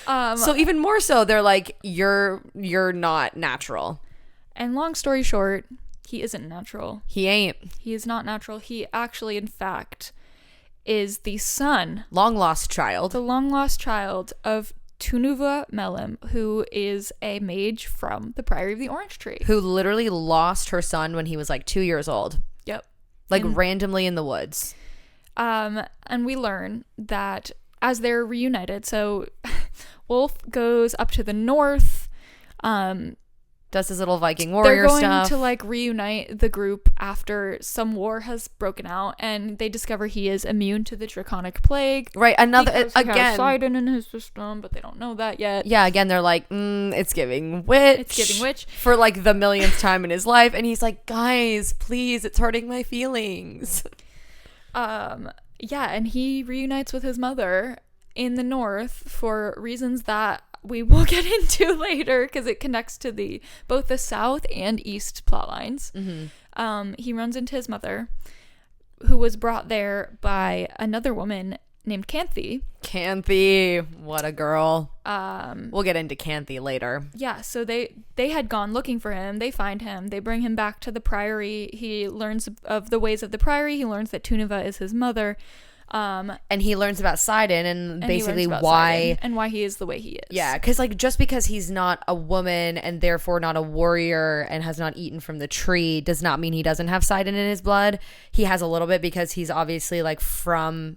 So even more so, they're like, you're not natural. And long story short, he isn't natural. He ain't. He is not natural. He actually, in fact, is the son, the long lost child of Tunuva Melem, who is a mage from the Priory of the Orange Tree, who literally lost her son when he was like 2 years old. Yep. Like randomly in the woods. And we learn that as they're reunited, so Wolf goes up to the north, does his little Viking warrior stuff. They're going to like reunite the group after some war has broken out, and they discover he is immune to the draconic plague. Right, another because he has Sidon in his system, but they don't know that yet. Yeah, again, they're like, it's giving witch. It's giving witch. For like the millionth time in his life, and he's like, guys, please, it's hurting my feelings. Yeah, and he reunites with his mother in the north for reasons that we will get into later because it connects to both the south and east plot lines. He runs into his mother, who was brought there by another woman named Canthe. Canthe, what a girl. We'll get into Canthe later. Yeah, so they had gone looking for him. They find him. They bring him back to the Priory. He learns of the ways of the Priory. He learns that Tunuva is his mother. And he learns about Sidon and basically why he is the way he is. Yeah, because like just because he's not a woman and therefore not a warrior and has not eaten from the tree does not mean he doesn't have Sidon in his blood. He has a little bit because he's obviously like from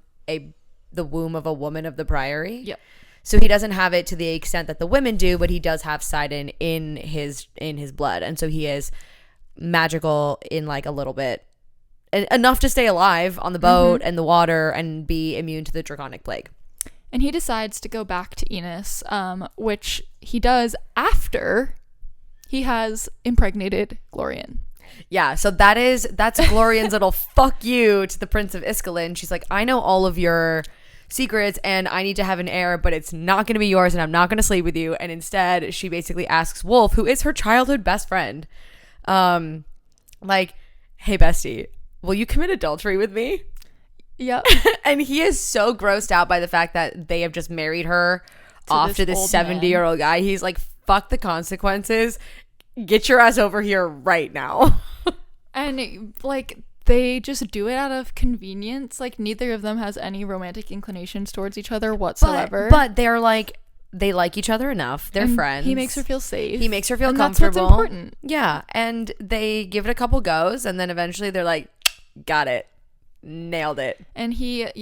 the womb of a woman of the Priory. Yep. So he doesn't have it to the extent that the women do, but he does have Sidon in his blood, and so he is magical in like a little bit. Enough to stay alive on the boat and the water and be immune to the draconic plague. And he decides to go back to Enos, which he does after he has impregnated Glorian. Yeah, so that's Glorian's little fuck you to the Prince of Iskalin. She's like, I know all of your secrets and I need to have an heir, but it's not going to be yours and I'm not going to sleep with you. And instead, she basically asks Wolf, who is her childhood best friend, like, hey, bestie, will you commit adultery with me? Yep. And he is so grossed out by the fact that they have just married her off to this 70-year-old guy. He's like, fuck the consequences. Get your ass over here right now. And like they just do it out of convenience. Like neither of them has any romantic inclinations towards each other whatsoever. But they're like, they like each other enough. They're friends. He makes her feel safe. He makes her feel and comfortable. That's what's important. Yeah. And they give it a couple goes and then eventually they're like, got it. Nailed it. And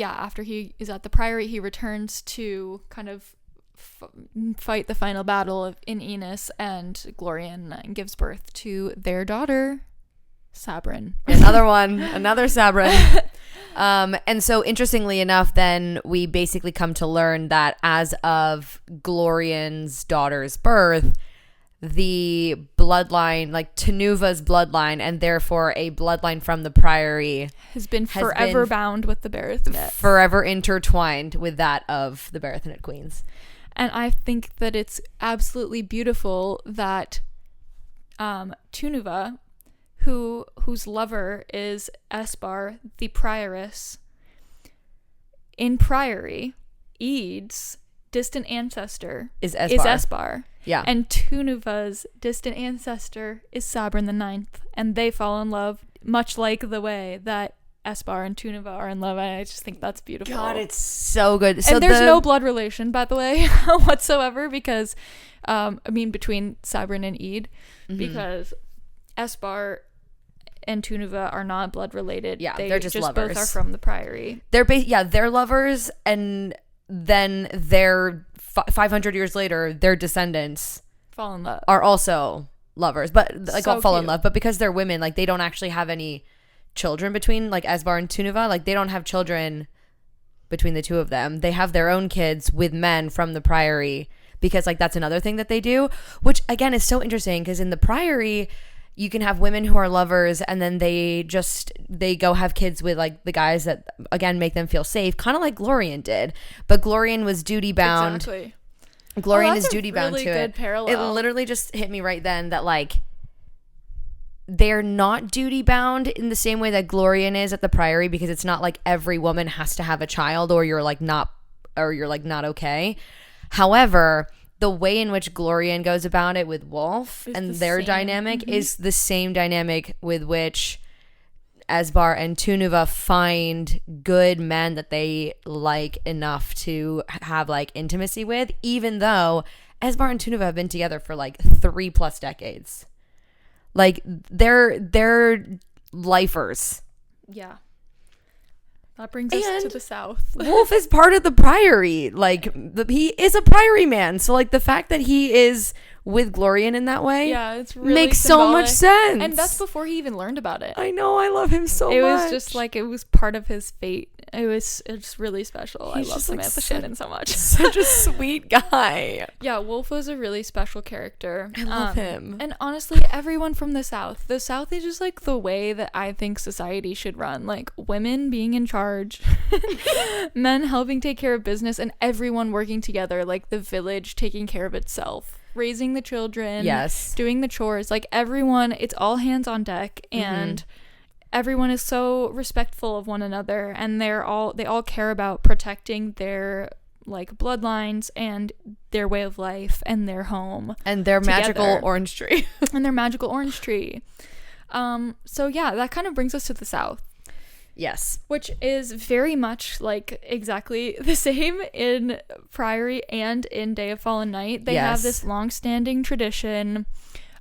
after he is at the Priory, he returns to kind of fight the final battle in Enos, and Glorian gives birth to their daughter, Sabrin. Another Sabrin. And so interestingly enough, then we basically come to learn that as of Glorian's daughter's birth, the bloodline, like Tunuva's bloodline, and therefore a bloodline from the Priory, has been bound with the Barathenet. Forever intertwined with that of the Barathenet queens. And I think that it's absolutely beautiful that Tunuva, whose lover is Esbar, the prioress, in Priory, Ead's distant ancestor is Esbar. Yeah. And Tunuva's distant ancestor is Sabrin the Ninth. And they fall in love, much like the way that Esbar and Tunava are in love. I just think that's beautiful. God, it's so good. So and there's no blood relation, by the way, whatsoever, because between Sabrin and Eid, because Esbar and Tunava are not blood related. Yeah, they're just lovers. Both are from the Priory. They're lovers, and then they're 500 years later, their descendants fall in love, are also lovers, but like so fall cute. in love. But because they're women, like they don't actually have any children between like Esbar and Tunava. Like they don't have children between the two of them. They have their own kids with men from the Priory, because like that's another thing that they do, which again is so interesting, because in the Priory you can have women who are lovers and then they go have kids with like the guys that again make them feel safe, kind of like Glorian did. But Glorian was duty bound. Exactly. Glorian is duty bound really to good it. Parallel. It literally just hit me right then that like they're not duty bound in the same way that Glorian is at the Priory, because it's not like every woman has to have a child or you're not okay. However, the way in which Glorian goes about it with Wolf and their dynamic is the same dynamic with which Esbar and Tunava find good men that they like enough to have like intimacy with, even though Esbar and Tunava have been together for like 3+ decades. Like they're lifers. Yeah. That brings us to the south. Wolf is part of the Priory. Like he is a Priory man. So like the fact that he is with Glorian in that way, yeah, it's really makes symbolic. so much sense. And that's before he even learned about it. I know, I love him so much. It was just like it was part of his fate. It's really special. He's I love Samantha Shannon so much. Such a sweet guy. Yeah, Wolf was a really special character. I love him. And honestly, everyone from the South is just like the way that I think society should run. Like women being in charge, men helping take care of business, and everyone working together, like the village taking care of itself, raising the children, yes, doing the chores, like everyone, it's all hands on deck, and everyone is so respectful of one another, and they all care about protecting their like bloodlines and their way of life and their home and their magical orange tree. And their magical orange tree. So yeah, that kind of brings us to the South. Yes. Which is very much like exactly the same in Priory and in Day of Fallen Night. They have this long-standing tradition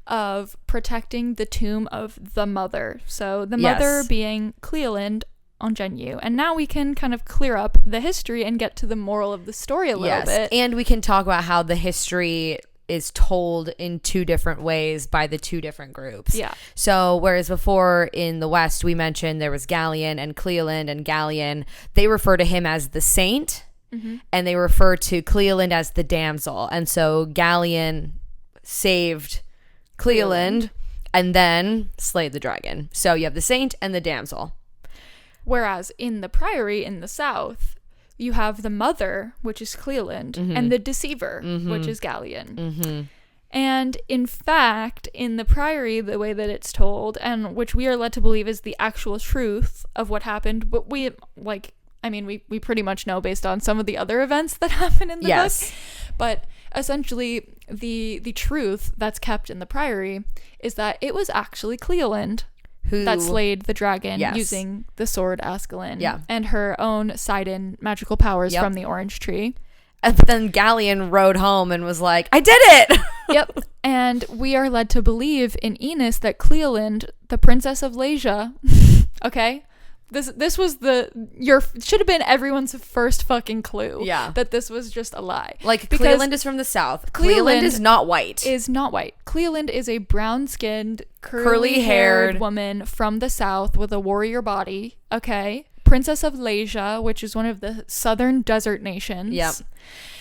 of protecting the tomb of the mother. So the mother being Cleoland Ongenyu. And now we can kind of clear up the history and get to the moral of the story a little bit. And we can talk about how the history is told in two different ways by the two different groups. Yeah. So whereas before in the West we mentioned there was Gallian and Cleoland, and Gallian, they refer to him as the saint, and they refer to Cleoland as the damsel. And so Gallian saved Cleoland and then slayed the dragon. So you have the saint and the damsel. Whereas in the Priory in the South, you have the mother, which is Cleoland, and the deceiver, which is Gallian. And in fact, in the Priory, the way that it's told, and which we are led to believe is the actual truth of what happened, but we pretty much know based on some of the other events that happen in the book. But essentially, the truth that's kept in the Priory is that it was actually Cleoland that slayed the dragon using the sword Ascalon and her own Sidon magical powers from the orange tree. And then Gallian rode home and was like, I did it! Yep. And we are led to believe in Enos that Cleoland, the princess of Lasia, okay? This was should have been everyone's first fucking clue. Yeah. That this was just a lie. Like, Cleoland is from the South. Cleoland is not white. Is not white. Cleoland is a brown-skinned, curly-haired woman from the South with a warrior body. Okay. Princess of Lasia, which is one of the southern desert nations. Yep.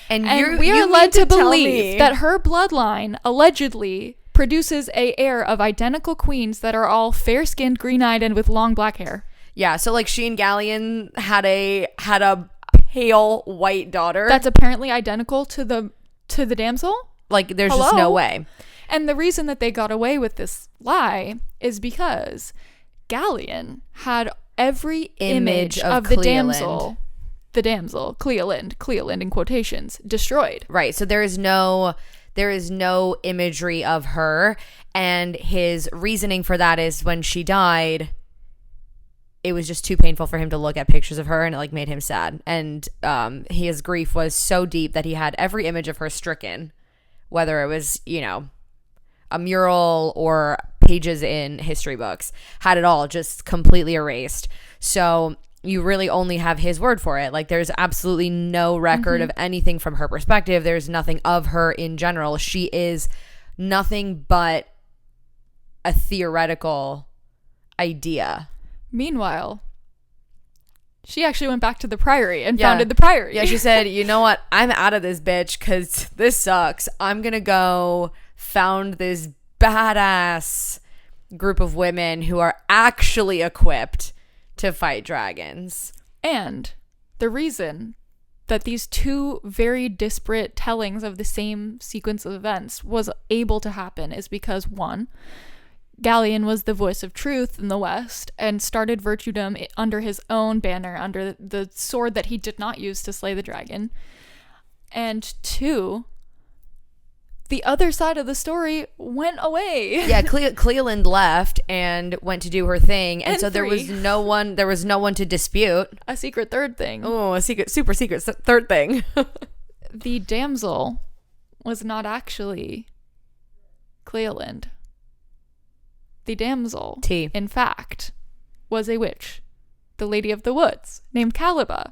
And we are led to believe that her bloodline allegedly produces a heir of identical queens that are all fair-skinned, green-eyed, and with long black hair. Yeah, so like she and Gallian had a pale white daughter that's apparently identical to the damsel. Like there's just no way. And the reason that they got away with this lie is because Gallian had every image of the damsel, Cleoland in quotations, destroyed. Right. So there is no imagery of her, and his reasoning for that is when she died, it was just too painful for him to look at pictures of her, and it like made him sad. And his grief was so deep that he had every image of her stricken, whether it was, you know, a mural or pages in history books, had it all just completely erased. So you really only have his word for it. Like, there's absolutely no record of anything from her perspective. There's nothing of her in general. She is nothing but a theoretical idea. Meanwhile, she actually went back to the Priory and founded the Priory. Yeah, she said, you know what? I'm out of this bitch because this sucks. I'm going to go found this badass group of women who are actually equipped to fight dragons. And the reason that these two very disparate tellings of the same sequence of events was able to happen is because, one, Gallian was the voice of truth in the West and started virtuedom under his own banner, under the sword that he did not use to slay the dragon. And two, the other side of the story went away. Yeah, Cleland left and went to do her thing, and so there was no one to dispute. A secret third thing. Oh, a super secret third thing. The damsel was not actually Cleland. The damsel, in fact, was a witch, the Lady of the Woods, named Caliba,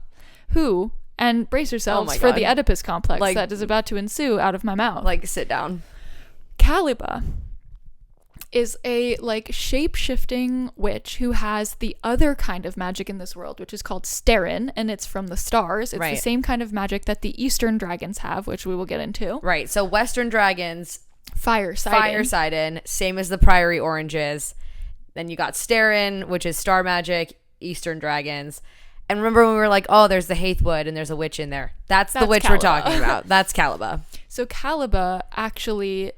who, and brace yourselves for the Oedipus complex that is about to ensue out of my mouth. Like, sit down. Caliba is a, like, shape-shifting witch who has the other kind of magic in this world, which is called Sterin, and it's from the stars. It's the same kind of magic that the Eastern dragons have, which we will get into. Right, so Western dragons... Fire Sidon, same as the Priory oranges. Then you got Sterin, which is star magic, Eastern dragons. And remember when we were like, oh, there's the Haithwood and there's a witch in there. That's the witch Caliba. We're talking about. That's Caliba. So Caliba actually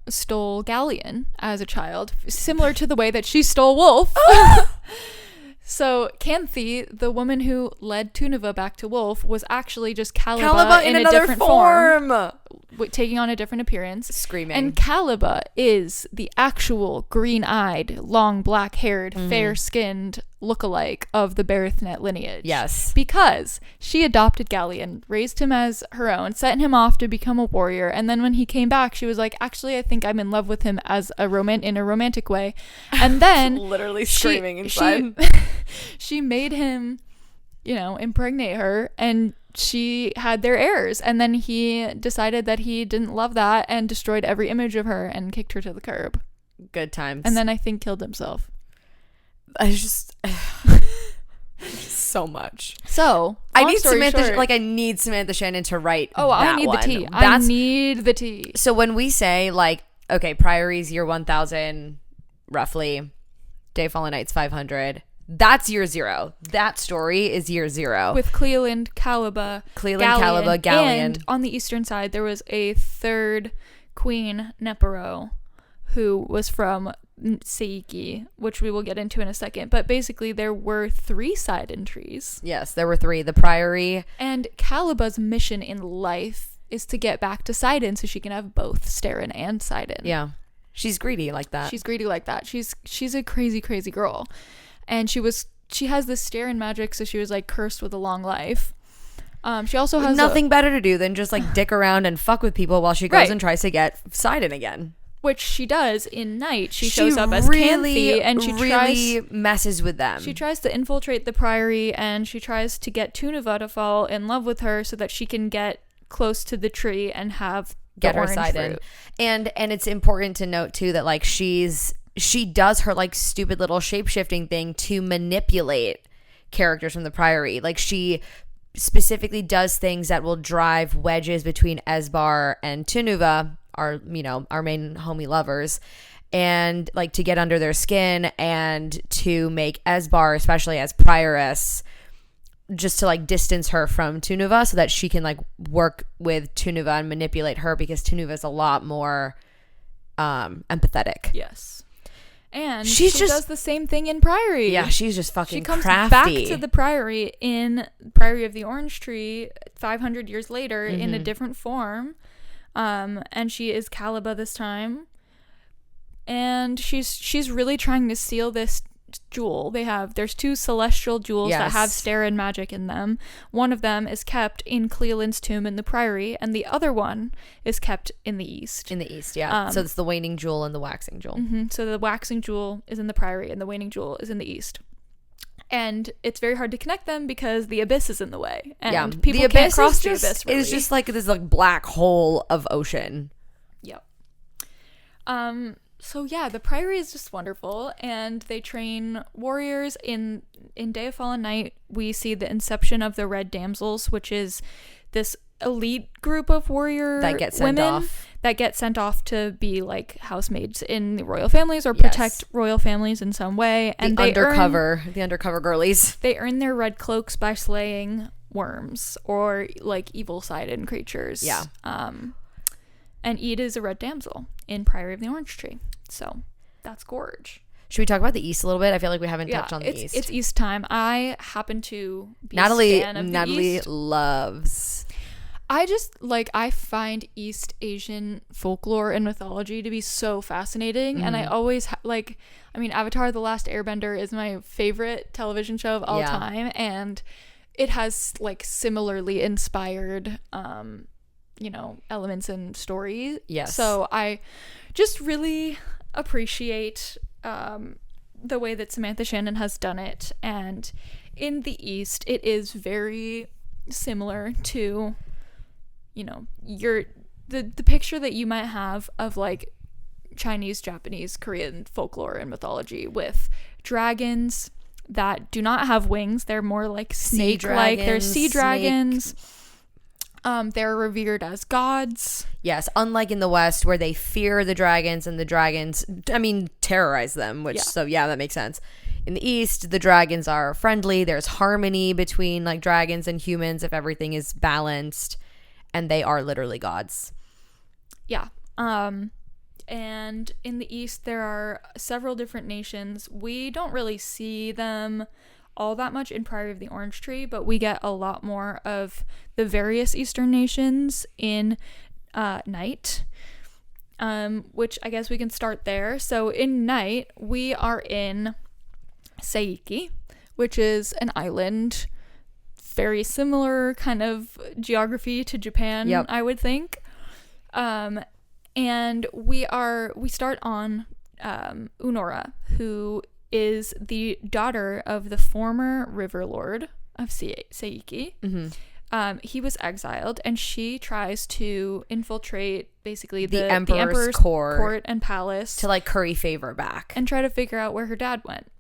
stole Gallian as a child, similar to the way that she stole Wolf. So Canthi, the woman who led Tunava back to Wolf, was actually just Caliba in a different form. Taking on a different appearance. Screaming. And Caliba is the actual green-eyed, long black-haired, fair-skinned lookalike of the Berethnet lineage. Yes. Because she adopted Gallian, raised him as her own, sent him off to become a warrior, and then when he came back, she was like, actually, I think I'm in love with him as in a romantic way. And then... literally screaming inside. She made him, impregnate her, and she had their heirs, and then he decided that he didn't love that and destroyed every image of her and kicked her to the curb. Good times. And then I think killed himself. I just so much. So I need Samantha Shannon to write. Oh, I need the tea. I need the tea. So when we say, like, okay, Priory's year 1000 roughly, Day of Fallen Knights 500, that's year 0. That story is year 0. With Cleland, Gallian. And on the eastern side, there was a third queen, Nepero, who was from Seiki, which we will get into in a second. But basically, there were 3 Sidon trees. Yes, there were 3. The Priory. And Caliba's mission in life is to get back to Sidon so she can have both Sterin and Sidon. Yeah. She's greedy like that. She's a crazy, crazy girl. And she has this Sterin magic, so she was like cursed with a long life. She also has nothing better to do than just like dick around and fuck with people while she goes and tries to get Sidon again. Which she does in Night. She shows up as Canthi, and she really messes with them. She tries to infiltrate the Priory, and she tries to get Tunava to fall in love with her so that she can get close to the tree and have get her Sidon. And it's important to note too that like she does her like stupid little shape-shifting thing to manipulate characters from the Priory. Like she specifically does things that will drive wedges between Esbar and Tunava, our main homie lovers, and like to get under their skin and to make Esbar, especially as prioress, just to like distance her from Tunava so that she can like work with Tunava and manipulate her, because Tunava is a lot more empathetic. Yes. And she does the same thing in Priory. Yeah, she's just fucking crafty. She comes back to the Priory in Priory of the Orange Tree 500 years later in a different form. And she is Caliba this time. And she's really trying to seal this jewel. There's 2 celestial jewels that have Starin magic in them. One of them is kept in Cleland's tomb in the Priory, and the other one is kept in the east. In the east, yeah. So it's the waning jewel and the waxing jewel. So the waxing jewel is in the Priory, and the waning jewel is in the east. And it's very hard to connect them because the abyss is in the way, and people can't cross the abyss. Really. It's just like this like black hole of ocean. Yep. So yeah, the Priory is just wonderful, and they train warriors. In Day of Fallen Night, we see the inception of the Red Damsels, which is this elite group of warrior that get sent off to be like housemaids in the royal families or protect royal families in some way. And the undercover girlies. They earn their red cloaks by slaying worms or like evil-sided creatures. Yeah. And Ede is a red damsel in Priory of the Orange Tree. So that's gorge. Should we talk about the East a little bit? I feel like we haven't touched on the East. It's East time. I happen to be a stan of the Natalie East. loves. I find East Asian folklore and mythology to be so fascinating. And I always Avatar: The Last Airbender is my favorite television show of all time. And it has like similarly inspired, elements and stories. Yes. So I just really appreciate the way that Samantha Shannon has done it. And in the East, it is very similar to, the picture that you might have of like Chinese, Japanese, Korean folklore and mythology with dragons that do not have wings. They're more like snake-like. They're sea dragons. They're revered as gods. Yes, unlike in the West where they fear the dragons and the dragons, terrorize them, that makes sense. In the East, the dragons are friendly. There's harmony between like dragons and humans if everything is balanced, and they are literally gods. Yeah. And in the East, there are several different nations. We don't really see them all that much in Priory of the Orange Tree, but we get a lot more of the various Eastern nations in Night, which I guess we can start there. So in Night, we are in Saiki, which is an island, very similar kind of geography to Japan, I would think. And we start on Unora, who is the daughter of the former river lord of Saiki. Mm-hmm. He was exiled, and she tries to infiltrate basically the emperor's court and palace to like curry favor back and try to figure out where her dad went.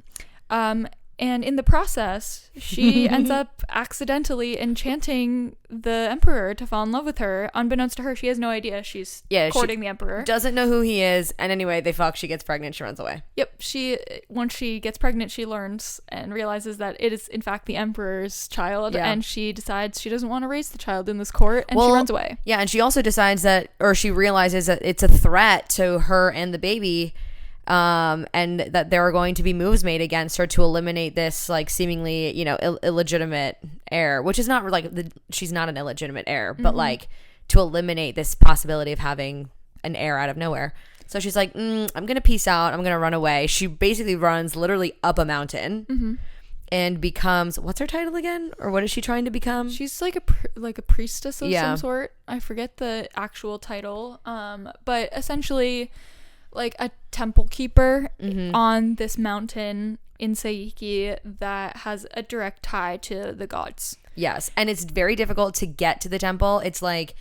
And in the process, she ends up accidentally enchanting the emperor to fall in love with her. Unbeknownst to her, she has no idea she's courting the emperor. Doesn't know who he is. And anyway, they fuck. She gets pregnant. She runs away. Yep. Once she gets pregnant, she learns and realizes that it is, in fact, the emperor's child. Yeah. And she decides she doesn't want to raise the child in this court. And she runs away. Yeah. And she also decides she realizes that it's a threat to her and the baby. And that there are going to be moves made against her to eliminate this like seemingly illegitimate heir, which is not like she's not an illegitimate heir, but like to eliminate this possibility of having an heir out of nowhere. So she's like, I'm gonna peace out, I'm gonna run away. She basically runs literally up a mountain and becomes, what's her title again, or what is she trying to become? She's like a priestess of some sort. I forget the actual title, but essentially like a temple keeper on this mountain in Saiki that has a direct tie to the gods. Yes, and it's very difficult to get to the temple. It's like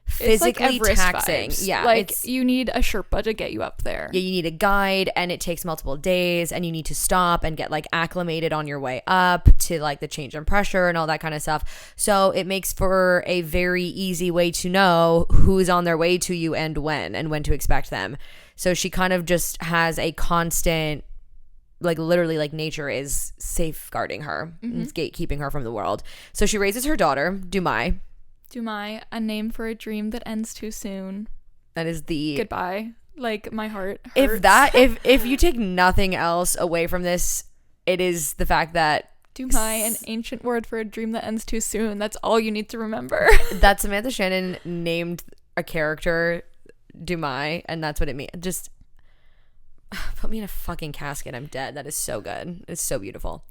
physically taxing. Vibes. Yeah, like you need a Sherpa to get you up there. Yeah, you need a guide, and it takes multiple days, and you need to stop and get like acclimated on your way up to like the change in pressure and all that kind of stuff. So it makes for a very easy way to know who's on their way to you and when to expect them. So she kind of just has a constant, like literally like nature is safeguarding her, it's gatekeeping her from the world. So she raises her daughter, Dumai, a name for a dream that ends too soon. That is the goodbye. Like my heart hurts. If you take nothing else away from this, it is the fact that Dumai, an ancient word for a dream that ends too soon. That's all you need to remember. That Samantha Shannon named a character Dumai, and that's what it means. Just Put me in a fucking casket. I'm dead. That is so good. It's so beautiful.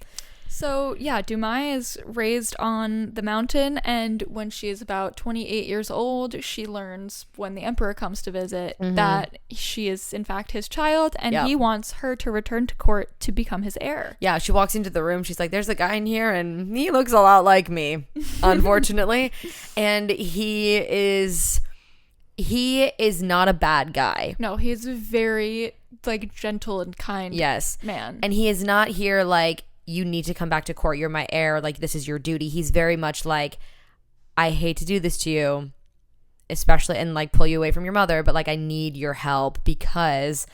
So, yeah, Dumai is raised on the mountain, and when she is about 28 years old, she learns when the emperor comes to visit that she is, in fact, his child, and he wants her to return to court to become his heir. Yeah, she walks into the room. She's like, there's a guy in here, and he looks a lot like me, unfortunately. And he is not a bad guy. No, he's a very, like, gentle and kind man. And he is not here like, you need to come back to court. You're my heir. Like, this is your duty. He's very much like, I hate to do this to you, especially, and like pull you away from your mother, but like, I need your help because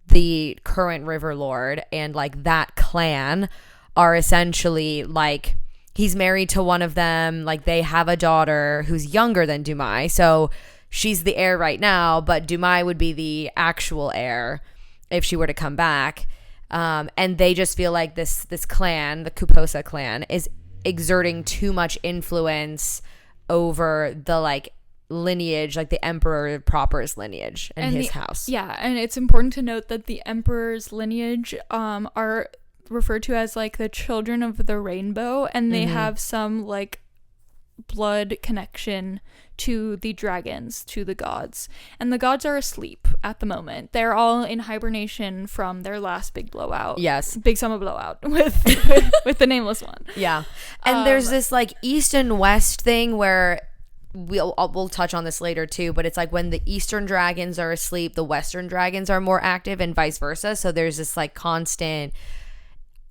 the current River Lord and like that clan are essentially like, he's married to one of them. Like, they have a daughter who's younger than Dumai. So she's the heir right now, but Dumai would be the actual heir if she were to come back. And they just feel like this clan, the Kuposa clan, is exerting too much influence over the like lineage, like the emperor proper's lineage and his house. Yeah, and it's important to note that the emperor's lineage are referred to as like the children of the rainbow, and they have some like blood connection to the dragons, to the gods, and the gods are asleep at the moment. They're all in hibernation from their last big blowout. Yes, big summer blowout with with the nameless one. Yeah, and there's this like east and west thing where we'll touch on this later too, but it's like when the eastern dragons are asleep, the western dragons are more active, and vice versa. So there's this like constant,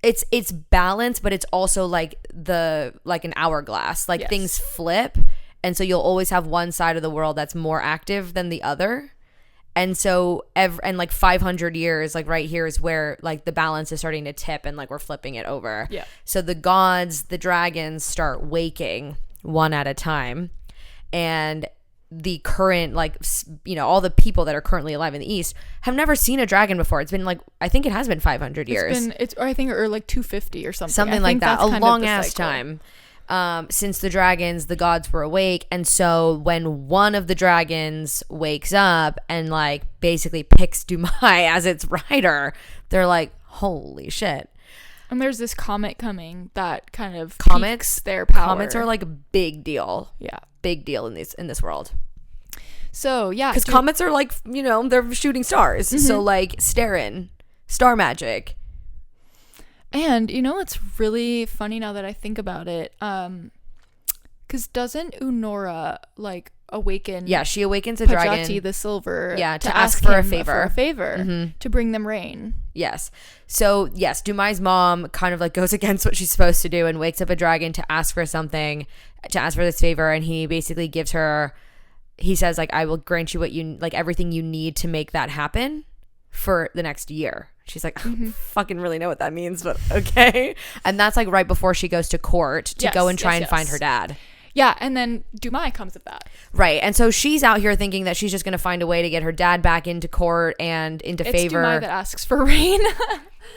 it's balance, but it's also like an hourglass, like things flip, and so you'll always have one side of the world that's more active than the other. And so and like 500 years, like right here is where like the balance is starting to tip, and like we're flipping it over. Yeah. So the gods, the dragons start waking one at a time, and the current, like, you know, all the people that are currently alive in the East have never seen a dragon before. It's been like, I think it has been 500 years. Or like 250 or something. Something like that. A long ass time. Since the dragons, the gods were awake. And so when one of the dragons wakes up and like basically picks Dumai as its rider, they're like, holy shit. And there's this comet coming that kind of peaks their power. Comets are like a big deal. Yeah. Big deal in this world. So yeah, because comets are like, you know, they're shooting stars. So like staring, star magic. And you know what's really funny now that I think about it, because doesn't Unora like awaken? Yeah, she awakens a Pajati dragon, the Silver. Yeah, to ask for a favor. To bring them rain. Yes. So yes, Dumai's mom kind of like goes against what she's supposed to do and wakes up a dragon to ask for something, to ask for this favor, and he basically gives her. He says like, I will grant you what you like, everything you need to make that happen for the next year. She's like, I don't fucking really know what that means, but okay. And that's like right before she goes to court to go and try and find her dad. Yeah, and then Dumai comes of that. Right. And so she's out here thinking that she's just going to find a way to get her dad back into court and into favor. It's Dumai that asks for rain.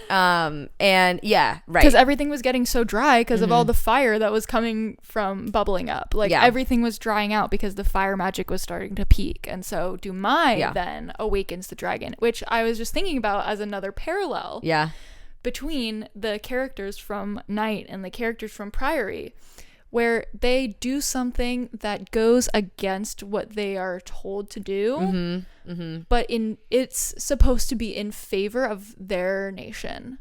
And yeah, right. Because everything was getting so dry because of all the fire that was coming from bubbling up. Like everything was drying out because the fire magic was starting to peak. And so Dumai then awakens the dragon, which I was just thinking about as another parallel between the characters from Night and the characters from Priory, where they do something that goes against what they are told to do, but it's supposed to be in favor of their nation,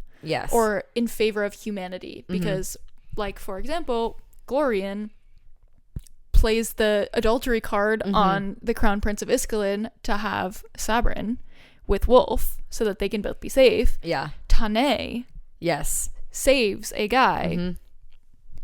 or in favor of humanity, because, like, for example, Glorian plays the adultery card on the Crown Prince of Iskalin to have Sabrin with Wolf so that they can both be safe. Yeah. Tane saves a guy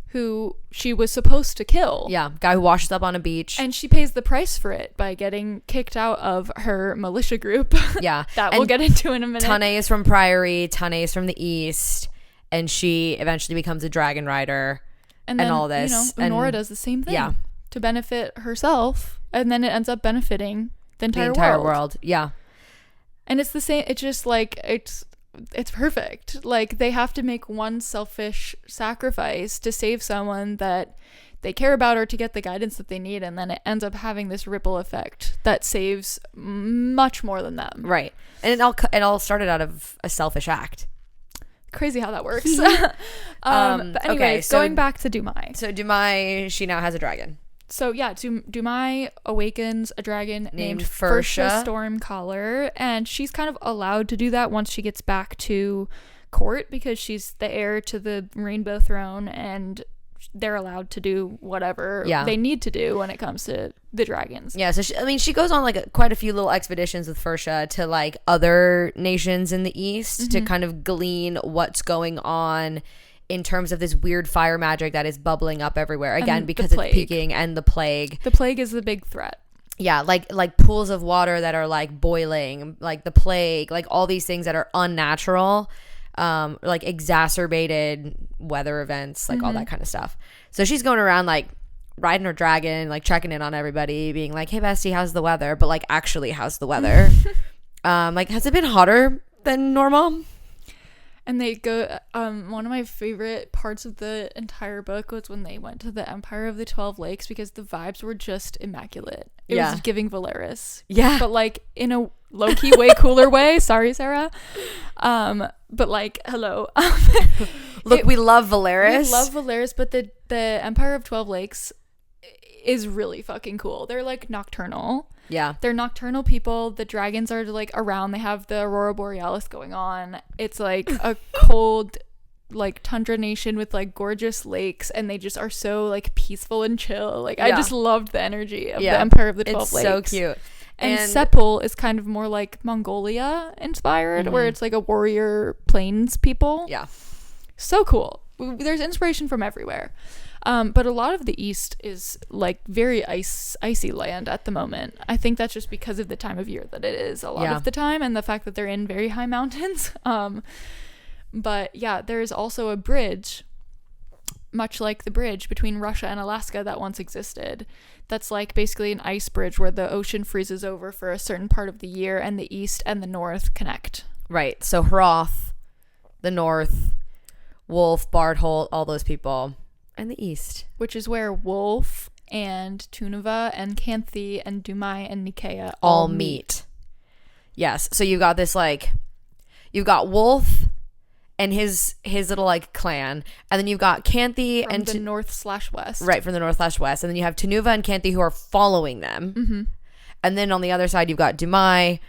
who she was supposed to kill. Yeah, guy who washes up on a beach. And she pays the price for it by getting kicked out of her militia group. Yeah. That we'll get into in a minute. Tane is from Priory, Tane is from the East, and she eventually becomes a dragon rider and all this. You know, Unora does the same thing to benefit herself, and then it ends up benefiting the entire world. Yeah. And it's the same, it's just like, it's perfect. Like, they have to make one selfish sacrifice to save someone that they care about her to get the guidance that they need, and then it ends up having this ripple effect that saves much more than them. Right. And it all started out of a selfish act. Crazy how that works. But anyway, okay, so going back to Dumai. So Dumai, she now has a dragon. So yeah, Dumai awakens a dragon named Fursha Stormcaller, and she's kind of allowed to do that once she gets back to court, because she's the heir to the Rainbow Throne, and they're allowed to do whatever they need to do when it comes to the dragons. Yeah, so she goes on like quite a few little expeditions with Fursha to like other nations in the east to kind of glean what's going on in terms of this weird fire magic that is bubbling up everywhere again, and because it's peaking, and the plague. The plague is the big threat. Yeah, like pools of water that are like boiling, like the plague, like all these things that are unnatural, like exacerbated weather events, like all that kind of stuff. So she's going around like riding her dragon, like checking in on everybody, being like, "Hey bestie, how's the weather?" But like, actually, how's the weather? Like, has it been hotter than normal? And they go, one of my favorite parts of the entire book was when they went to the Empire of the 12 Lakes, because the vibes were just immaculate. It was giving Valeris. Yeah. But like in a low-key way cooler way. Sorry, Sarah. But like, hello. Look, we love Valeris. We love Valeris, but the Empire of 12 Lakes is really fucking cool. They're like nocturnal. Yeah. They're nocturnal people. The dragons are like around. They have the Aurora Borealis going on. It's like a cold, like tundra nation with like gorgeous lakes, and they just are so like peaceful and chill. Like I just loved the energy of the Empire of the 12 Lakes. It's so cute. And Sepul is kind of more like Mongolia inspired, where it's like a warrior plains people. Yeah. So cool. There's inspiration from everywhere. But a lot of the east is like very icy land at the moment. I think that's just because of the time of year that it is a lot of the time, and the fact that they're in very high mountains. But yeah, there is also a bridge, much like the bridge between Russia and Alaska that once existed. That's like basically an ice bridge where the ocean freezes over for a certain part of the year, and the east and the north connect. Right. So Hroth, the north, Wolf, Bardholt, all those people. And the east, which is where Wolf and Tunava and Canthi and Dumai and Nikea all meet. Yes. So you got this like, you've got Wolf and his little like clan, and then you've got Canthi from the north/west. Right, from the north/west, and then you have Tunuva and Canthi who are following them, and then on the other side you've got Dumai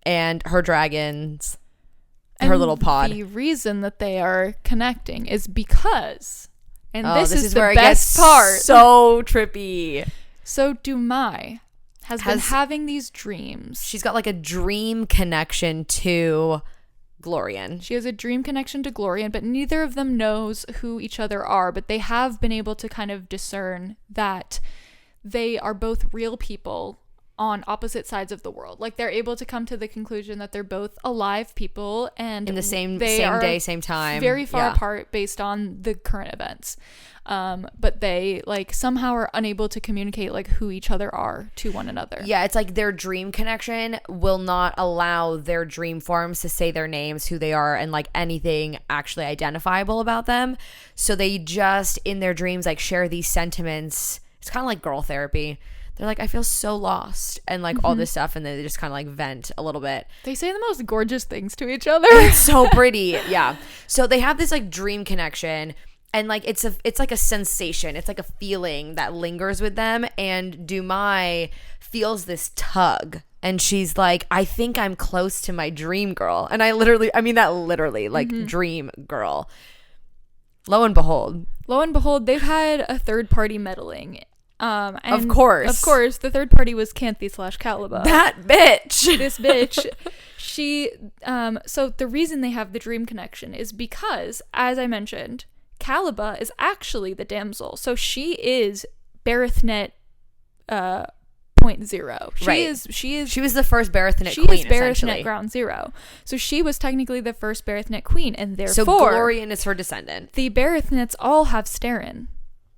and her dragons, her little pod. The reason that they are connecting is because. And this is the where best it gets part. So trippy. So Dumai has been having these dreams. She's got like a dream connection to Glorian. She has a dream connection to Glorian, but neither of them knows who each other are. But they have been able to kind of discern that they are both real people on opposite sides of the world. Like they're able to come to the conclusion that they're both alive people, and in the same day, same time, very far apart based on the current events. But they like somehow are unable to communicate like who each other are to one another. Yeah, it's like their dream connection will not allow their dream forms to say their names, who they are, and like anything actually identifiable about them. So they just in their dreams like share these sentiments. It's kind of like girl therapy. They're like, I feel so lost, and like all this stuff, and then they just kind of like vent a little bit. They say the most gorgeous things to each other. It's so pretty. Yeah. So they have this like dream connection, and like it's like a sensation. It's like a feeling that lingers with them, and Dumai feels this tug, and she's like, I think I'm close to my dream girl. And I mean that literally, like dream girl. Lo and behold, they've had a third party meddling. And of course, the third party was Canthi/Calaba. That bitch. This bitch. She, so the reason they have the dream connection is because, as I mentioned, Calaba is actually the damsel. So she is Berethnet, 0.0. She was the first Berethnet she queen. She is Berethnet ground zero. So she was technically the first Berethnet queen, and therefore, so Glorian is her descendant. The Berethnets all have Sterin.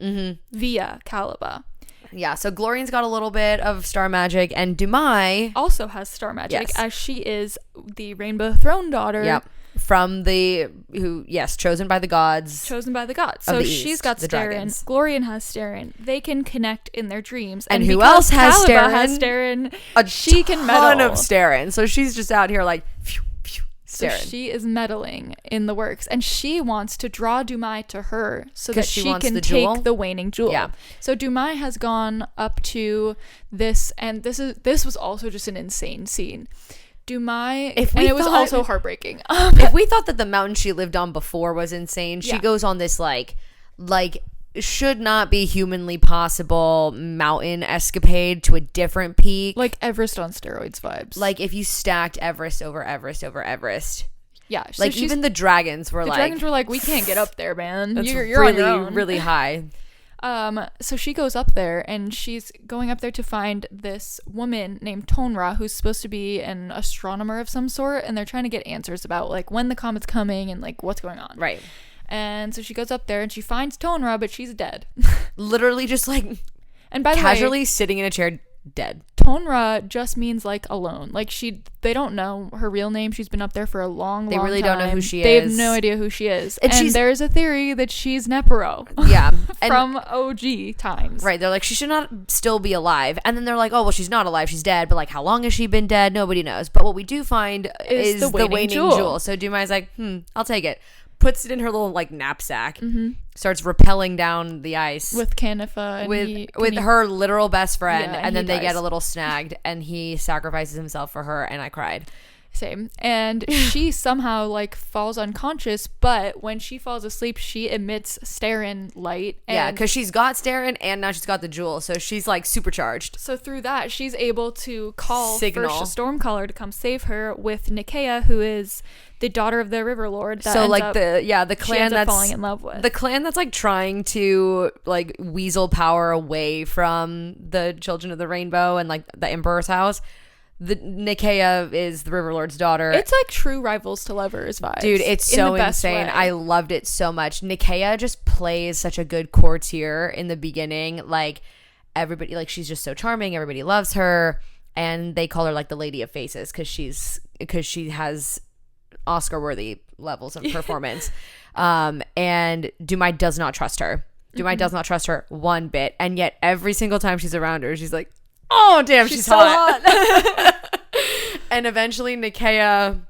Via Calaba. Yeah, so Glorian's got a little bit of star magic, and Dumai also has star magic, as she is the Rainbow Throne daughter chosen by the gods. Chosen by the gods. So she's got Starin. Glorian has Starin. They can connect in their dreams. And who else has Starin? She can meddle. A ton of Starin. So she's just out here like Starin. So she is meddling in the works, and she wants to draw Dumai to her so that she can take the waning jewel. Yeah. So Dumai has gone up to this, and this was also just an insane scene. Dumai, and it was also heartbreaking. If we thought that the mountain she lived on before was insane, she goes on this like should not be humanly possible mountain escapade to a different peak, like Everest on steroids vibes. Like if you stacked Everest over Everest over Everest. Yeah, so like even the dragons were like, we can't get up there, man. You're really, on your own. Really high. So she goes up there, and she's going up there to find this woman named Tonra, who's supposed to be an astronomer of some sort, and they're trying to get answers about like when the comet's coming and like what's going on. Right. And so she goes up there and she finds Tonra, but she's dead. Literally just like, and by the casually way, sitting in a chair, dead. Tonra just means like alone. Like they don't know her real name. She's been up there for a long time. They really don't know who she is. They have no idea who she is. And there's a theory that she's Nepero. Yeah. From OG times. Right. They're like, she should not still be alive. And then they're like, oh, well, she's not alive. She's dead. But like, how long has she been dead? Nobody knows. But what we do find is the waning jewel. So Dumai's like, I'll take it. Puts it in her little like knapsack, starts rappelling down the ice with Canifa and with her literal best friend, and then they get a little snagged, and he sacrifices himself for her, and I cried. Same. And she somehow like falls unconscious, but when she falls asleep, she emits Starin light. Yeah, because she's got Starin and now she's got the jewel, so she's like supercharged. So through that, she's able to call First Stormcaller to come save her with Nikea, who is the daughter of the River Lord. So like the clan that's falling in love with, the clan that's like trying to like weasel power away from the Children of the Rainbow and like the Emperor's house. The Nikea is the River Lord's daughter. It's like true rivals to lovers vibes. Dude, it's so insane. Way. I loved it so much. Nikea just plays such a good courtier in the beginning. Like everybody, like she's just so charming. Everybody loves her, and they call her like the Lady of Faces because she has Oscar-worthy levels of performance. And Dumai does not trust her. Dumai does not trust her one bit, and yet every single time she's around her, she's like, oh damn, she's so hot. And eventually Nikea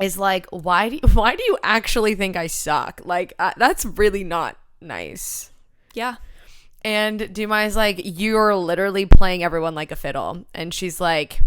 is like, why do you actually think I suck? Like that's really not nice. Yeah. And Dumai is like, you're literally playing everyone like a fiddle. And she's like,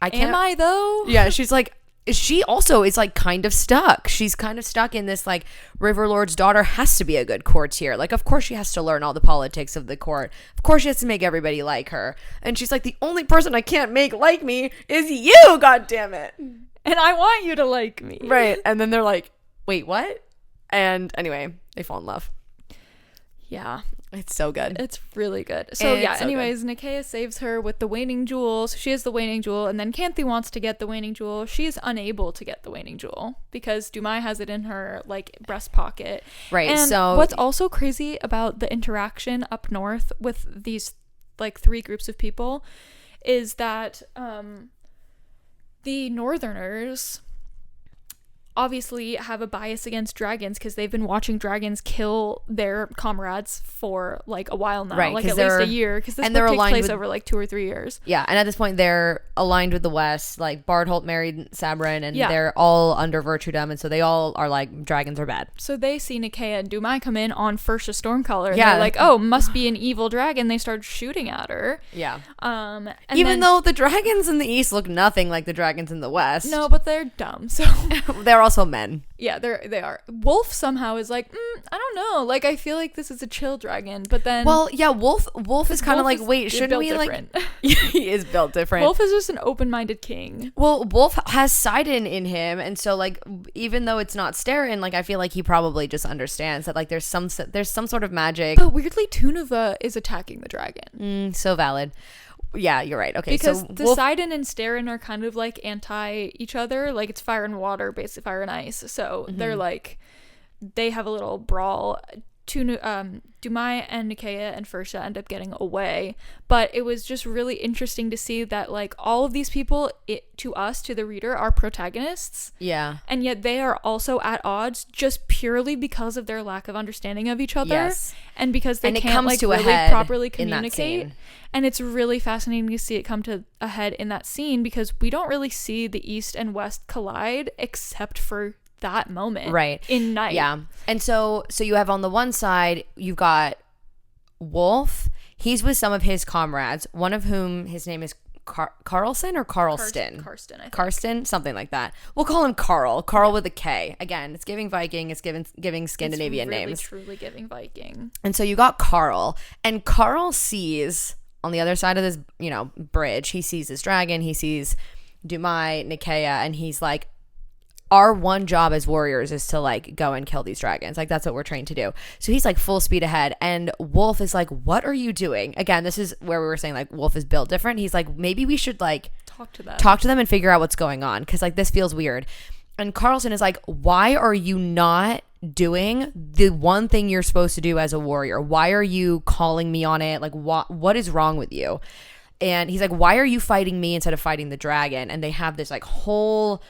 I can't. Am I though? Yeah, she's like, she also is like kind of stuck. She's kind of stuck in this like River Lord's daughter has to be a good courtier. Like of course she has to learn all the politics of the court. Of course she has to make everybody like her. And she's like, the only person I can't make like me is you, god damn it. And I want you to like me. Right. And then they're like, wait, what? And anyway, they fall in love. Yeah. It's so good. It's really good. So yeah, anyways, Nikea saves her with the waning jewel. So she has the waning jewel, and then Canthi wants to get the waning jewel. She's unable to get the waning jewel because Dumai has it in her like breast pocket. Right. And so what's also crazy about the interaction up north with these like three groups of people is that the Northerners obviously have a bias against dragons because they've been watching dragons kill their comrades for like a while now, like at least a year, because this book takes place over like 2 or 3 years. Yeah, and at this point they're aligned with the West. Like Bardholt married Sabrin, and they're all under Virtudom, and so they all are like, dragons are bad. So they see Nikea and Dumai come in on first a Stormcaller, and they're like, oh, must be an evil dragon. They start shooting at her. Yeah. And even though the dragons in the East look nothing like the dragons in the West. No, but they're dumb. So they're also men. Yeah, they are. Wolf somehow is like, I don't know. Like, I feel like this is a chill dragon, but then... Well, yeah, Wolf is kind of like, wait, shouldn't we different. Like... He is built different. Wolf is just an open-minded king. Well, Wolf has Sidon in him, and so, like, even though it's not Starin, like, I feel like he probably just understands that, like, there's some sort of magic. But weirdly, Tunava is attacking the dragon. So valid. Yeah, you're right. Okay, because so the Sidon and Starin are kind of like anti each other. Like it's fire and water, basically fire and ice. So they're like, they have a little brawl. Dumai and Nikea and Fursha end up getting away, but it was just really interesting to see that like all of these people, to us, to the reader, are protagonists. Yeah. And yet they are also at odds just purely because of their lack of understanding of each other. Yes. And because they can't comes like to a really head properly in that communicate. scene. And it's really fascinating to see it come to a head in that scene, because we don't really see the East and West collide except for that moment, right, in Night. Yeah. And so you have on the one side, you've got Wolf. He's with some of his comrades, one of whom his name is Carlson or Carlston? Karsten, I think. Karsten, something like that. We'll call him Carl with a K. Again, it's giving Viking, it's giving Scandinavian it's really, names. truly giving Viking. And so you got Carl, and Carl sees on the other side of this, bridge, he sees this dragon, he sees Dumai, Nikea, and he's like, our one job as warriors is to like go and kill these dragons. Like that's what we're trained to do. So he's like full speed ahead, and Wolf is like, what are you doing? Again, this is where we were saying like Wolf is built different. He's like, maybe we should like talk to them and figure out what's going on, because like this feels weird. And Carlson is like, why are you not doing the one thing you're supposed to do as a warrior? Why are you calling me on it? Like what is wrong with you? And he's like, why are you fighting me instead of fighting the dragon? And they have this like whole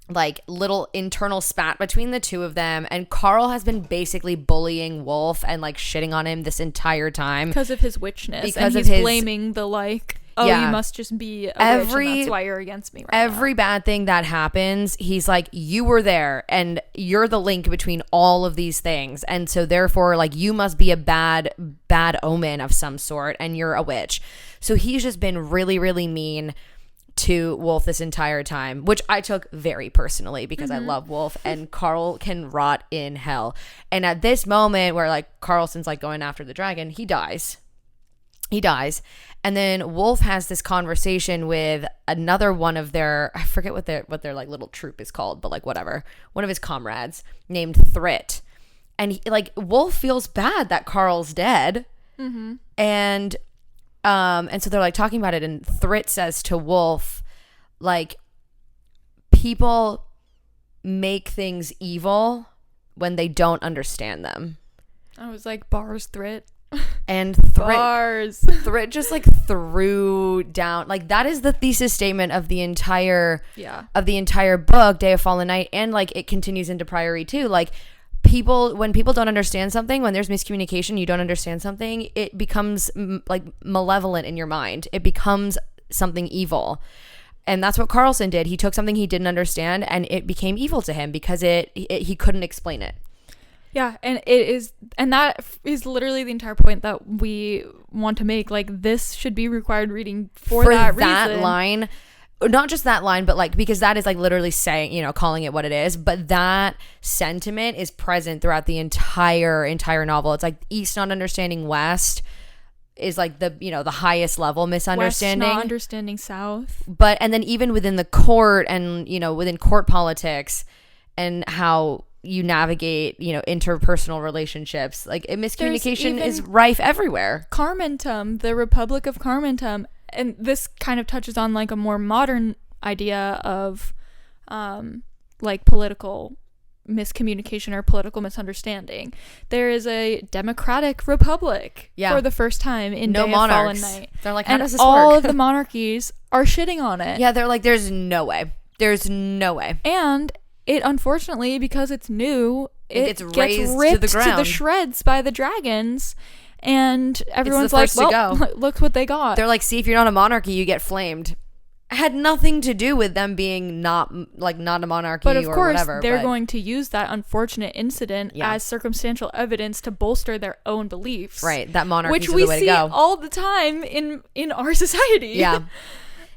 like little internal spat between the two of them, and Carl has been basically bullying Wolf and like shitting on him this entire time because of his witchness, because and he's blaming the like, you must just be a witch and that's why you're against me right every now. Bad thing that happens, he's like, you were there and you're the link between all of these things, and so therefore like you must be a bad omen of some sort and you're a witch. So he's just been really, really mean to Wolf this entire time, which I took very personally because I love Wolf, and Carl can rot in hell. And at this moment where like Carlson's like going after the dragon, he dies. And then Wolf has this conversation with another one of their, I forget what their like little troop is called, but like whatever, one of his comrades named Thrit. And like Wolf feels bad that Carl's dead. And so they're like talking about it, and Thrit says to Wolf, like, people make things evil when they don't understand them. I was like, bars, Thrit. And bars. Thrit just like threw down, like that is the thesis statement of the entire book, Day of Fallen Night, and like it continues into Priory too. Like when people don't understand something, when there's miscommunication, you don't understand something, it becomes like malevolent in your mind. It becomes something evil. And that's what Carlson did. He took something he didn't understand and it became evil to him because he couldn't explain it. Yeah, and that is literally the entire point that we want to make. Like, this should be required reading for that reason. Line. Not just that line, but like, because that is like literally saying, calling it what it is, but that sentiment is present throughout the entire novel. It's like East not understanding West is like the highest level misunderstanding. West not understanding South. But, and then even within the court and, within court politics and how you navigate, interpersonal relationships, like miscommunication is rife everywhere. Carmentum, the Republic of Carmentum. And this kind of touches on like a more modern idea of like political miscommunication or political misunderstanding. There is a democratic republic for the first time in Day of Fallen Night. They're like, how does this all work? of the monarchies are shitting on it. Yeah, they're like, there's no way. And it, unfortunately, because it's new, it gets razed ripped to the ground, to the shreds by the dragons. And everyone's like, well, look what they got. They're like, see, if you're not a monarchy, you get flamed. It had nothing to do with them being not a monarchy, but of or course, whatever. They're going to use that unfortunate incident as circumstantial evidence to bolster their own beliefs. Right, that monarchies which are the way to go. Which we see all the time in our society. Yeah.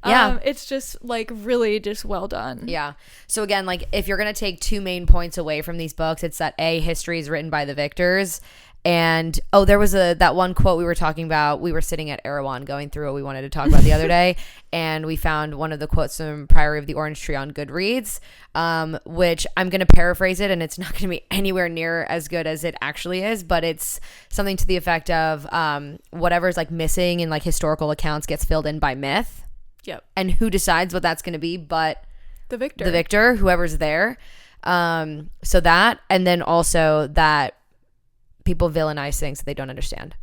Yeah. It's just like really just well done. Yeah. So again, like if you're going to take two main points away from these books, it's that history is written by the victors. And there was that one quote we were talking about. We were sitting at Erewhon going through what we wanted to talk about the other day, and we found one of the quotes from Priory of the Orange Tree on Goodreads, which I'm going to paraphrase it, and it's not going to be anywhere near as good as it actually is, but it's something to the effect of whatever's like missing in like historical accounts gets filled in by myth. Yep. And who decides what that's going to be but the victor, whoever's there. So that, and then also that people villainize things that they don't understand.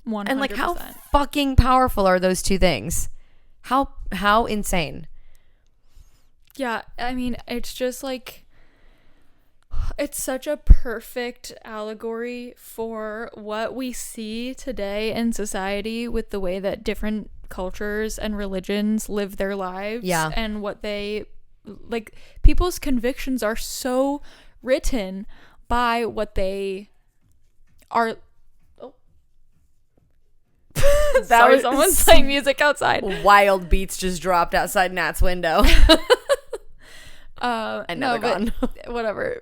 100%. And like, how fucking powerful are those two things? How insane? Yeah, I mean, it's just like, it's such a perfect allegory for what we see today in society with the way that different cultures and religions live their lives. Yeah. And what they, like, people's convictions are so written by what they are. Oh. That was someone's playing music outside. Wild beats just dropped outside Nat's window. And now they're gone. Whatever.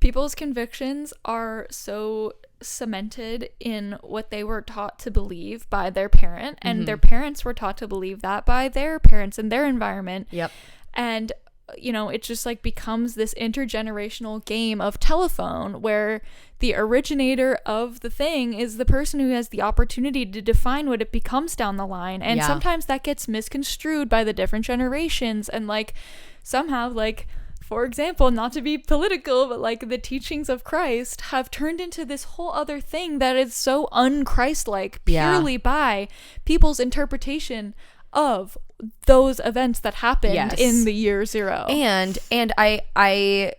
People's convictions are so cemented in what they were taught to believe by their parent, and their parents were taught to believe that by their parents and their environment. Yep. And it just like becomes this intergenerational game of telephone where the originator of the thing is the person who has the opportunity to define what it becomes down the line. And sometimes that gets misconstrued by the different generations, and like somehow, like, for example, not to be political, but like the teachings of Christ have turned into this whole other thing that is so un-Christ-like purely by people's interpretation of those events that happened in the year 0. And I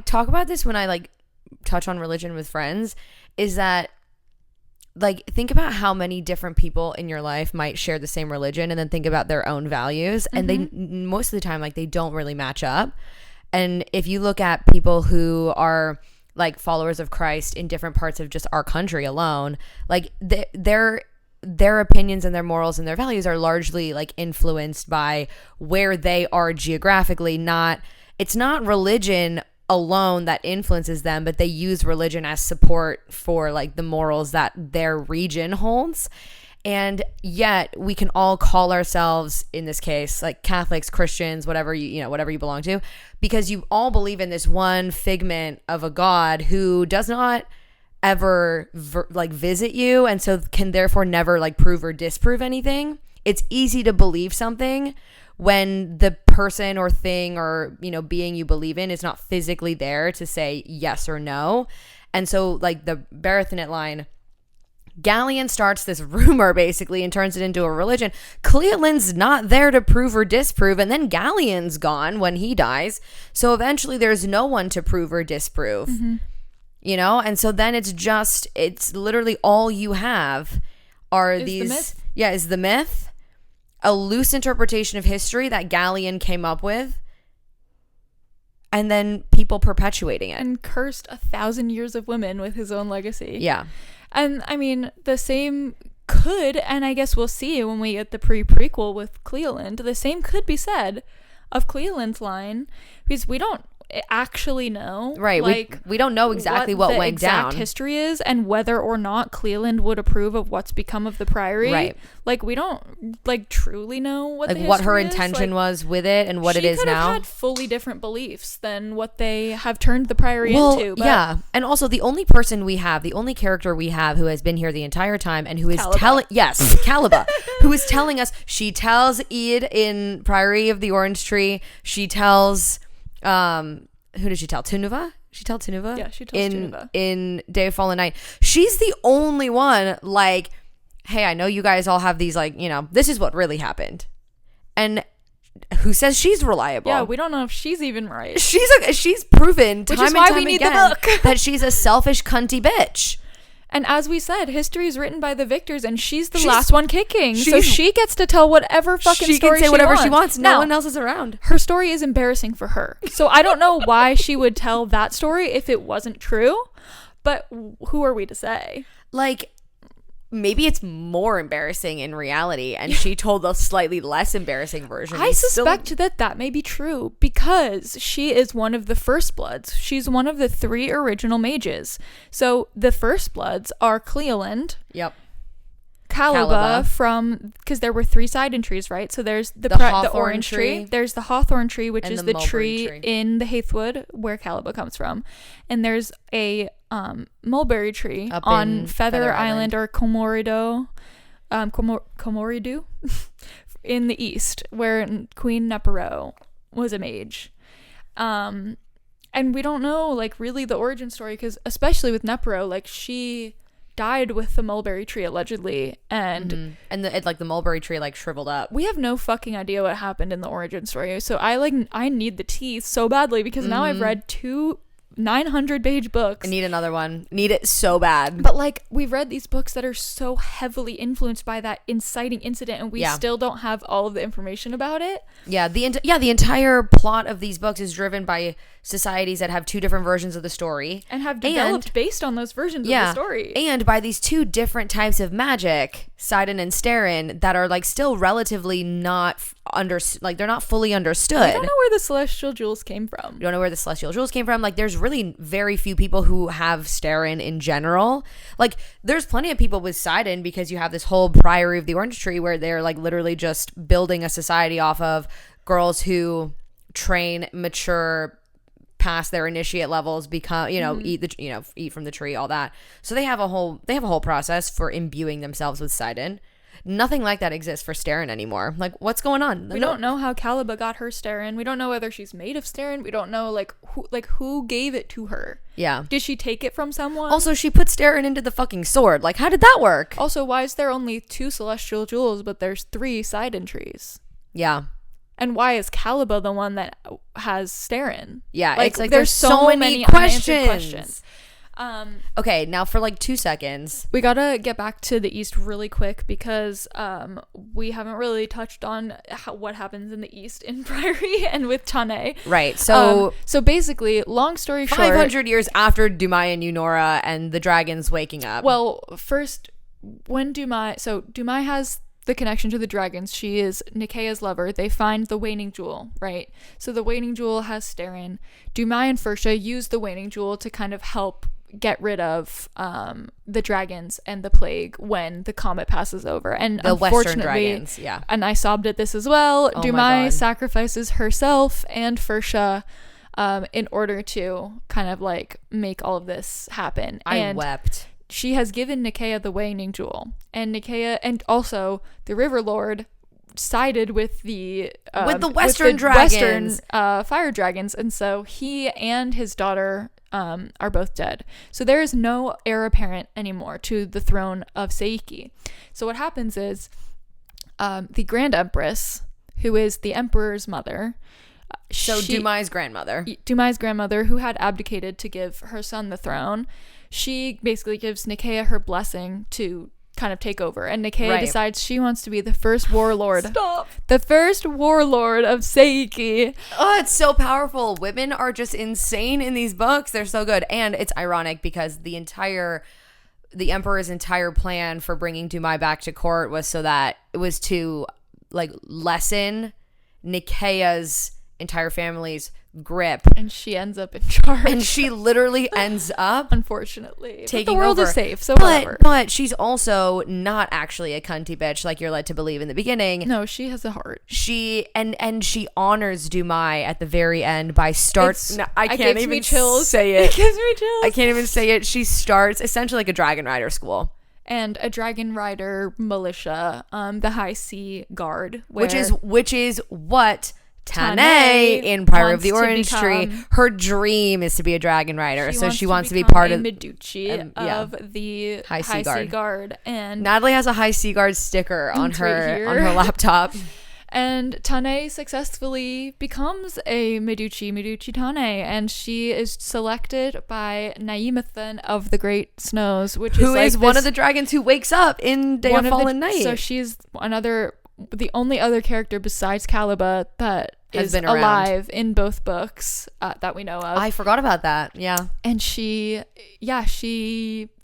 talk about this when I like touch on religion with friends, is that like, think about how many different people in your life might share the same religion, and then think about their own values, and they most of the time, like, they don't really match up. And if you look at people who are like followers of Christ in different parts of just our country alone, like their opinions and their morals and their values are largely like influenced by where they are geographically. It's not religion alone that influences them, but they use religion as support for like the morals that their region holds. And yet we can all call ourselves, in this case, like Catholics, Christians, whatever whatever you belong to, because you all believe in this one figment of a God who does not ever visit you, and so can therefore never like prove or disprove anything. It's easy to believe something when the person or thing or being you believe in is not physically there to say yes or no. And so like the Barathonet line, Gallian starts this rumor basically and turns it into a religion. Cleoland's not there to prove or disprove, and then Gallian's gone when he dies, so eventually there's no one to prove or disprove. And so then it's literally all you have are is the myth, a loose interpretation of history that Gallian came up with, and then people perpetuating it. And cursed 1,000 years of women with his own legacy. Yeah. And I mean, the same could, and I guess we'll see when we get the prequel with Cleoland, the same could be said of Cleoland's line, because we don't actually know, right? Like, we don't know exactly what went down. Exact history is, and whether or not Cleoland would approve of what's become of the Priory. Right. Like, we don't like truly know what like the what her is. intention was with it and what it is now. She could have had fully different beliefs than what they have turned the Priory into. But yeah, and also the only character we have who has been here the entire time and who is telling Caliba, who is telling us. She tells Eid in Priory of the Orange Tree. She tells. Who did she tell? Tunuva? She told Tunuva? Yeah, she tells Tunuva. In Day of Fallen Night. She's the only one like, hey, I know you guys all have these like, this is what really happened. And who says she's reliable? Yeah, we don't know if she's even right. She's proven time and time again the book. that she's a selfish cunty bitch. And as we said, history is written by the victors, and she's the last one kicking. So she gets to tell whatever fucking story she wants. She can say whatever she wants. No one else is around. Her story is embarrassing for her. So I don't know why she would tell that story if it wasn't true. But who are we to say? Like, maybe it's more embarrassing in reality, and she told a slightly less embarrassing version. I suspect that may be true because she is one of the First Bloods. She's one of the 3 original mages. So the First Bloods are Cleoland. Yep. Caliba from, because there were 3 side entries, right? So there's the orange tree. There's the hawthorn tree, which is the tree in the Haithwood where Caliba comes from. And there's a mulberry tree up on Feather Island or Comorido in the east, where Queen Nepero was a mage. And And we don't know, like, really the origin story, because especially with Nepro, like, she died with the mulberry tree allegedly, and and the mulberry tree like shriveled up. we have no fucking idea what happened in the origin story. So I need the tea so badly, because now I've read 2 900-page books. I need another one. Need it so bad. But like, we've read these books that are so heavily influenced by that inciting incident, and we still don't have all of the information about it. Yeah, the entire plot of these books is driven by societies that have 2 different versions of the story and have developed based on those versions of the story. And by these 2 different types of magic, Sidon and Sterin, that are like still relatively not they're not fully understood. I don't know where the celestial jewels came from. You don't know where the celestial jewels came from. Like, there's really very few people who have Sterin in general. Like, there's plenty of people with Sidon, because you have this whole Priory of the Orange Tree where they're like literally just building a society off of girls who train, mature past their initiate levels, become, eat from the tree, all that. So they have a whole process for imbuing themselves with Sidon. Nothing like that exists for Sterin anymore. Like, what's going on? We don't know how Caliba got her Sterin. We don't know whether she's made of Sterin. We don't know who gave it to her. Yeah. Did she take it from someone? Also, she put Sterin into the fucking sword. Like, how did that work? Also, why is there only 2 celestial jewels, but there's 3 Sidon trees? Yeah. And why is Caliba the one that has Sterin? Yeah, like, it's like there's so many unanswered questions. Okay, now for like 2 seconds, we gotta get back to the East really quick, because we haven't really touched on what happens in the East in Priory and with Tane. Right. So basically, long story short, 500 years after Dumai and Eunora and the dragons waking up. Well, first, when Dumai has the connection to the dragons. She is Nikea's lover. They find the waning jewel, right? So the waning jewel has Sterin. Dumai and Fursha use the waning jewel to kind of help get rid of the dragons and the plague when the comet passes over. And the unfortunately, Western dragons, yeah. And I sobbed at this as well. Oh Dumai sacrifices herself and Fursha in order to kind of like make all of this happen. I wept. She has given Nikea the waning jewel, and Nikea, and also the River Lord, sided with the Western dragons, fire dragons, and so he and his daughter are both dead. So there is no heir apparent anymore to the throne of Seiki. So what happens is the Grand Empress, who is the Emperor's mother. Dumai's grandmother, who had abdicated to give her son the throne, she basically gives Nikea her blessing to kind of take over, and Nikea decides she wants to be the first warlord. Stop. The first warlord of Seiki. Oh, it's so powerful. Women are just insane in these books. They're so good. And it's ironic because the Emperor's entire plan for bringing Dumai back to court was so that it was to like lessen Nikea's entire family's grip, and she ends up in charge, and she literally ends up, unfortunately, taking the world over. Is safe, so whatever. But she's also not actually a cunty bitch like you're led to believe in the beginning. No, she has a heart. She honors Dumai at the very end by I can't even say it. It gives me chills. I can't even say it. She starts essentially like a dragon rider school. And a dragon rider militia, the High Sea Guard, which is what Tane in Priory of the Orange Tree, her dream is to be a dragon rider. She wants to be part of Meducci of the High Sea Guard. And Natalie has a High Sea Guard sticker on her laptop. And Tane successfully becomes a Meduchi Tane, and she is selected by Naimathan of the Great Snows, who is one of the dragons who wakes up in Day of Fallen Night. So she's the only other character besides Caliba that has is been around. Alive in both books that we know of. I forgot about that. Yeah. And she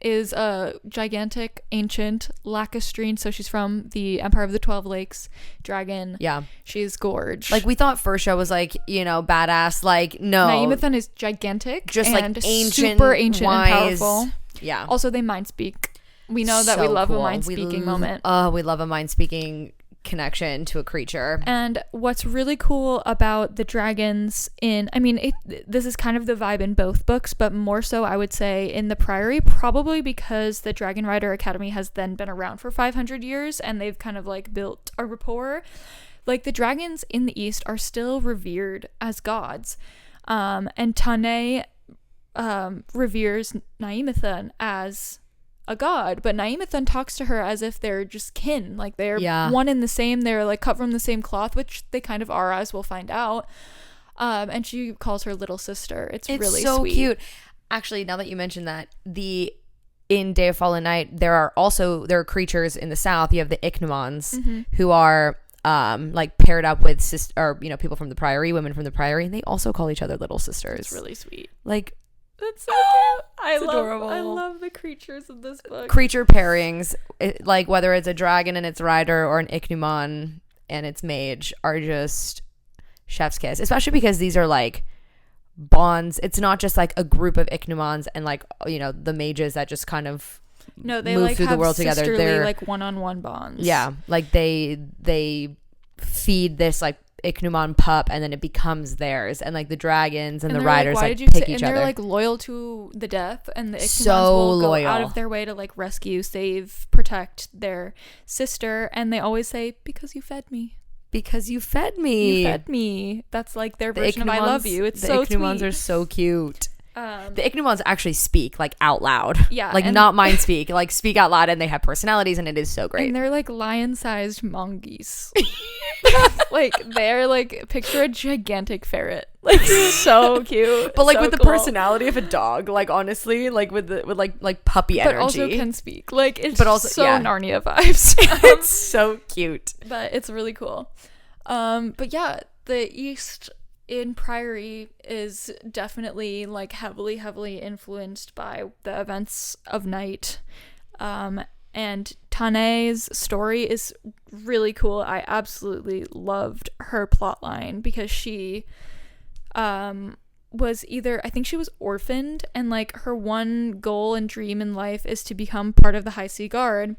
is a gigantic ancient lacustrine, so she's from the Empire of the 12 Lakes dragon. Yeah. She's gorge. Like, we thought Fursha was like, badass. Like, no. Naimathan is gigantic, just and like ancient, super ancient wise, and powerful. Yeah. Also, they mind speak. We know that so we love cool. a mind speaking moment. Oh, we love a mind speaking connection to a creature. And what's really cool about the dragons this is kind of the vibe in both books, but more so I would say in the Priory, probably because the Dragon Rider Academy has then been around for 500 years and they've kind of like built a rapport. Like, the dragons in the East are still revered as gods. And Tane reveres Naimathan as a god, but Naimathan talks to her as if they're just kin, like they're one and the same, they're like cut from the same cloth, which they kind of are, as we'll find out. And she calls her little sister. It's really so sweet. Cute. Actually, now that you mention that, in Day of Fallen Night, there are creatures in the south. You have the Ichneumons, who are like paired up with people from the Priory, women from the Priory, and they also call each other little sisters. It's really sweet. Like, that's so cute. Adorable. I love the creatures of this book. Creature pairings, like whether it's a dragon and its rider or an Ichneumon and its mage, are just chef's kiss. Especially because these are like bonds. It's not just like a group of Ichneumons and like, the mages that just kind of they move like through have the world together. They're like one-on-one bonds. Yeah, like they feed this like Ichneumon pup and then it becomes theirs, and like the dragons and the riders like pick each other. They're like loyal to the death, and the Ichneumons so will go loyal. out of their way to like rescue, save, protect their sister, and they always say, because you fed me. Because you fed me. You fed me. That's like their version of I love you. It's so sweet. The Ichneumons are so cute. The Ichneumons actually speak like out loud. Yeah. Like not mind speak. Like speak out loud, and they have personalities, and it is so great. And they're like lion-sized mongoose. Like they're like, picture a gigantic ferret. Like so cute. But like so with the cool. personality of a dog. Like honestly, like with like puppy energy. But also can speak. Like it's Narnia vibes. It's so cute. But it's really cool. But yeah, the East in Priory is definitely like heavily influenced by the events of Night. And Tane's story is really cool. I absolutely loved her plotline because she was I think she was orphaned, and like her one goal and dream in life is to become part of the High Sea Guard.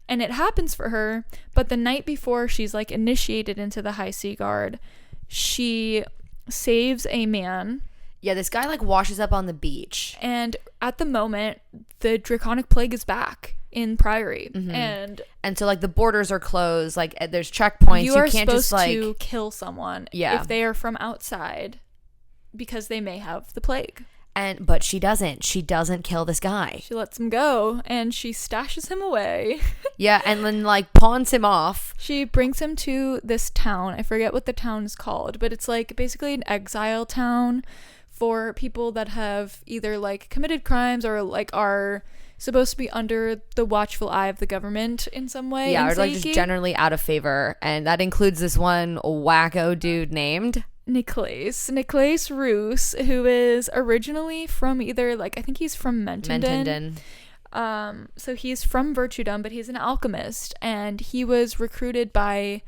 And it happens for her, but the night before she's like initiated into the High Sea Guard, she saves a man. Yeah, this guy like washes up on the beach. And at the moment, the Draconic Plague is back in Priory. And so like the borders are closed, like there's checkpoints. You are can't supposed just like to kill someone if they are from outside because they may have the plague. But she doesn't kill this guy. She lets him go and she stashes him away. Yeah, and then like pawns him off. She brings him to this town. I forget what the town is called, but it's like basically an exile town for people that have either like committed crimes or like are supposed to be under the watchful eye of the government in some way. Yeah, or like just generally out of favor. And that includes this one wacko dude named Nicholas Roos, who is originally from either like I think he's from Mentenden. So he's from Virtudum, but he's an alchemist, and he was recruited by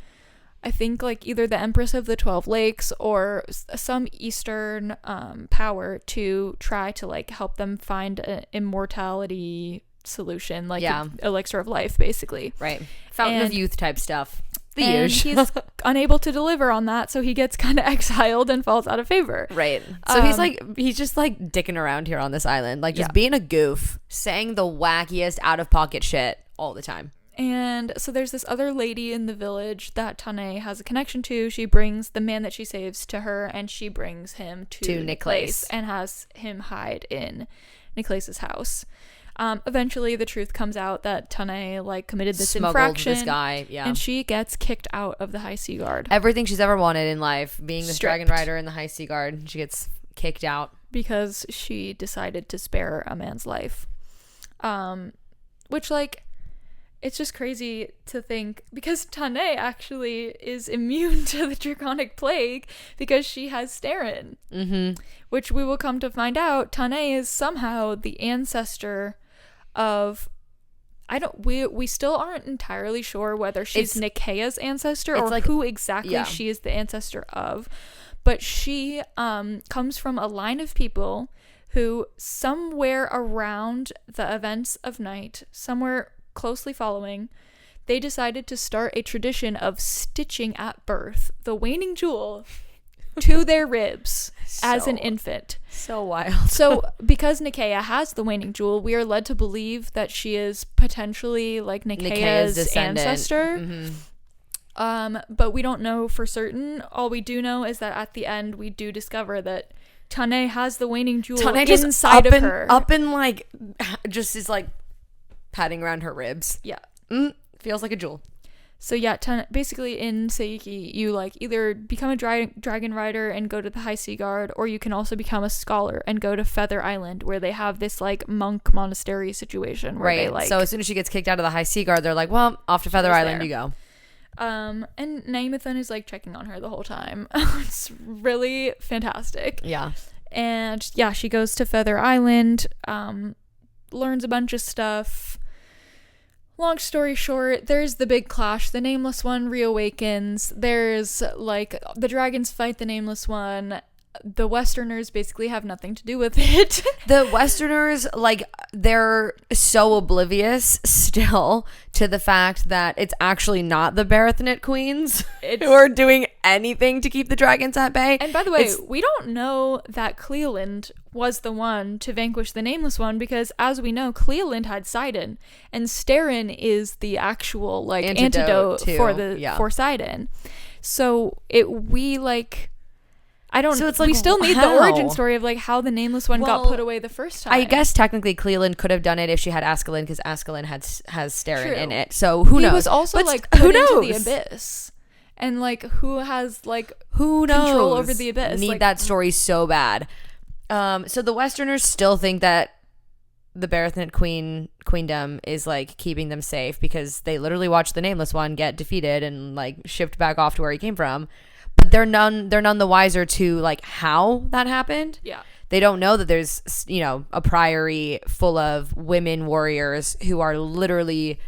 I think like either the Empress of the 12 Lakes or some Eastern power to try to like help them find an immortality solution, like elixir of life, basically. Right. Fountain of youth type stuff. He's unable to deliver on that, so he gets kind of exiled and falls out of favor. Right. So he's just like dicking around here on this island, like just being a goof, saying the wackiest out of pocket shit all the time. And so there's this other lady in the village that Tane has a connection to. She brings the man that she saves to her, and she brings him to Nicholas and has him hide in Nicholas's house. Eventually the truth comes out that Tane like committed this infraction. This guy, and she gets kicked out of the High Sea Guard. Everything she's ever wanted in life, being this dragon rider in the High Sea Guard, she gets kicked out because she decided to spare a man's life. Which like it's just crazy to think, because Tane actually is immune to the Draconic Plague because she has Sterin. Which we will come to find out, Tane is somehow the ancestor of we still aren't entirely sure whether she's Nikea's ancestor or like, who exactly she is the ancestor of, but she comes from a line of people who somewhere around the events of Night, somewhere closely following, they decided to start a tradition of stitching at birth the waning jewel to their ribs as an infant. So wild. So because Nikea has the waning jewel, we are led to believe that she is potentially like Nikea's ancestor. But we don't know for certain. All we do know is that at the end we do discover that Tane has the waning jewel Tane just inside of her. up and like just is like patting around her ribs. Yeah. Feels like a jewel. So yeah, basically in Seiki, you like either become a dragon rider and go to the High Sea Guard, or you can also become a scholar and go to Feather Island, where they have this like monk monastery situation. Where they, like, so as soon as she gets kicked out of the High Sea Guard, they're like, well, off to Feather Island you go. And Naimathan is like checking on her the whole time. It's really fantastic. Yeah. And yeah, she goes to Feather Island, learns a bunch of stuff. Long story short, there's the big clash. The Nameless One reawakens. There's like the dragons fight the Nameless One. The Westerners basically have nothing to do with it. The Westerners, like, they're so oblivious still to the fact that it's actually not the Barathnet queens who are doing anything to keep the dragons at bay. And by the way, we don't know that Cleland was the one to vanquish the Nameless One, because as we know, Cleland had Sidon, and Sterin is the actual like antidote for Sidon. So we still need the origin story of like how the Nameless One got put away the first time. I guess technically Cleland could have done it if she had Askelin, because Askelin has Sterin in it. So who knows? He was also but like put into the abyss, and like who has like control over the abyss? Need like, that story so bad. So the Westerners still think that the Barathnet queendom is like keeping them safe, because they literally watched the Nameless One get defeated and like shipped back off to where he came from. But they're none the wiser to like how that happened. Yeah. They don't know that there's, you know, a priory full of women warriors who are literally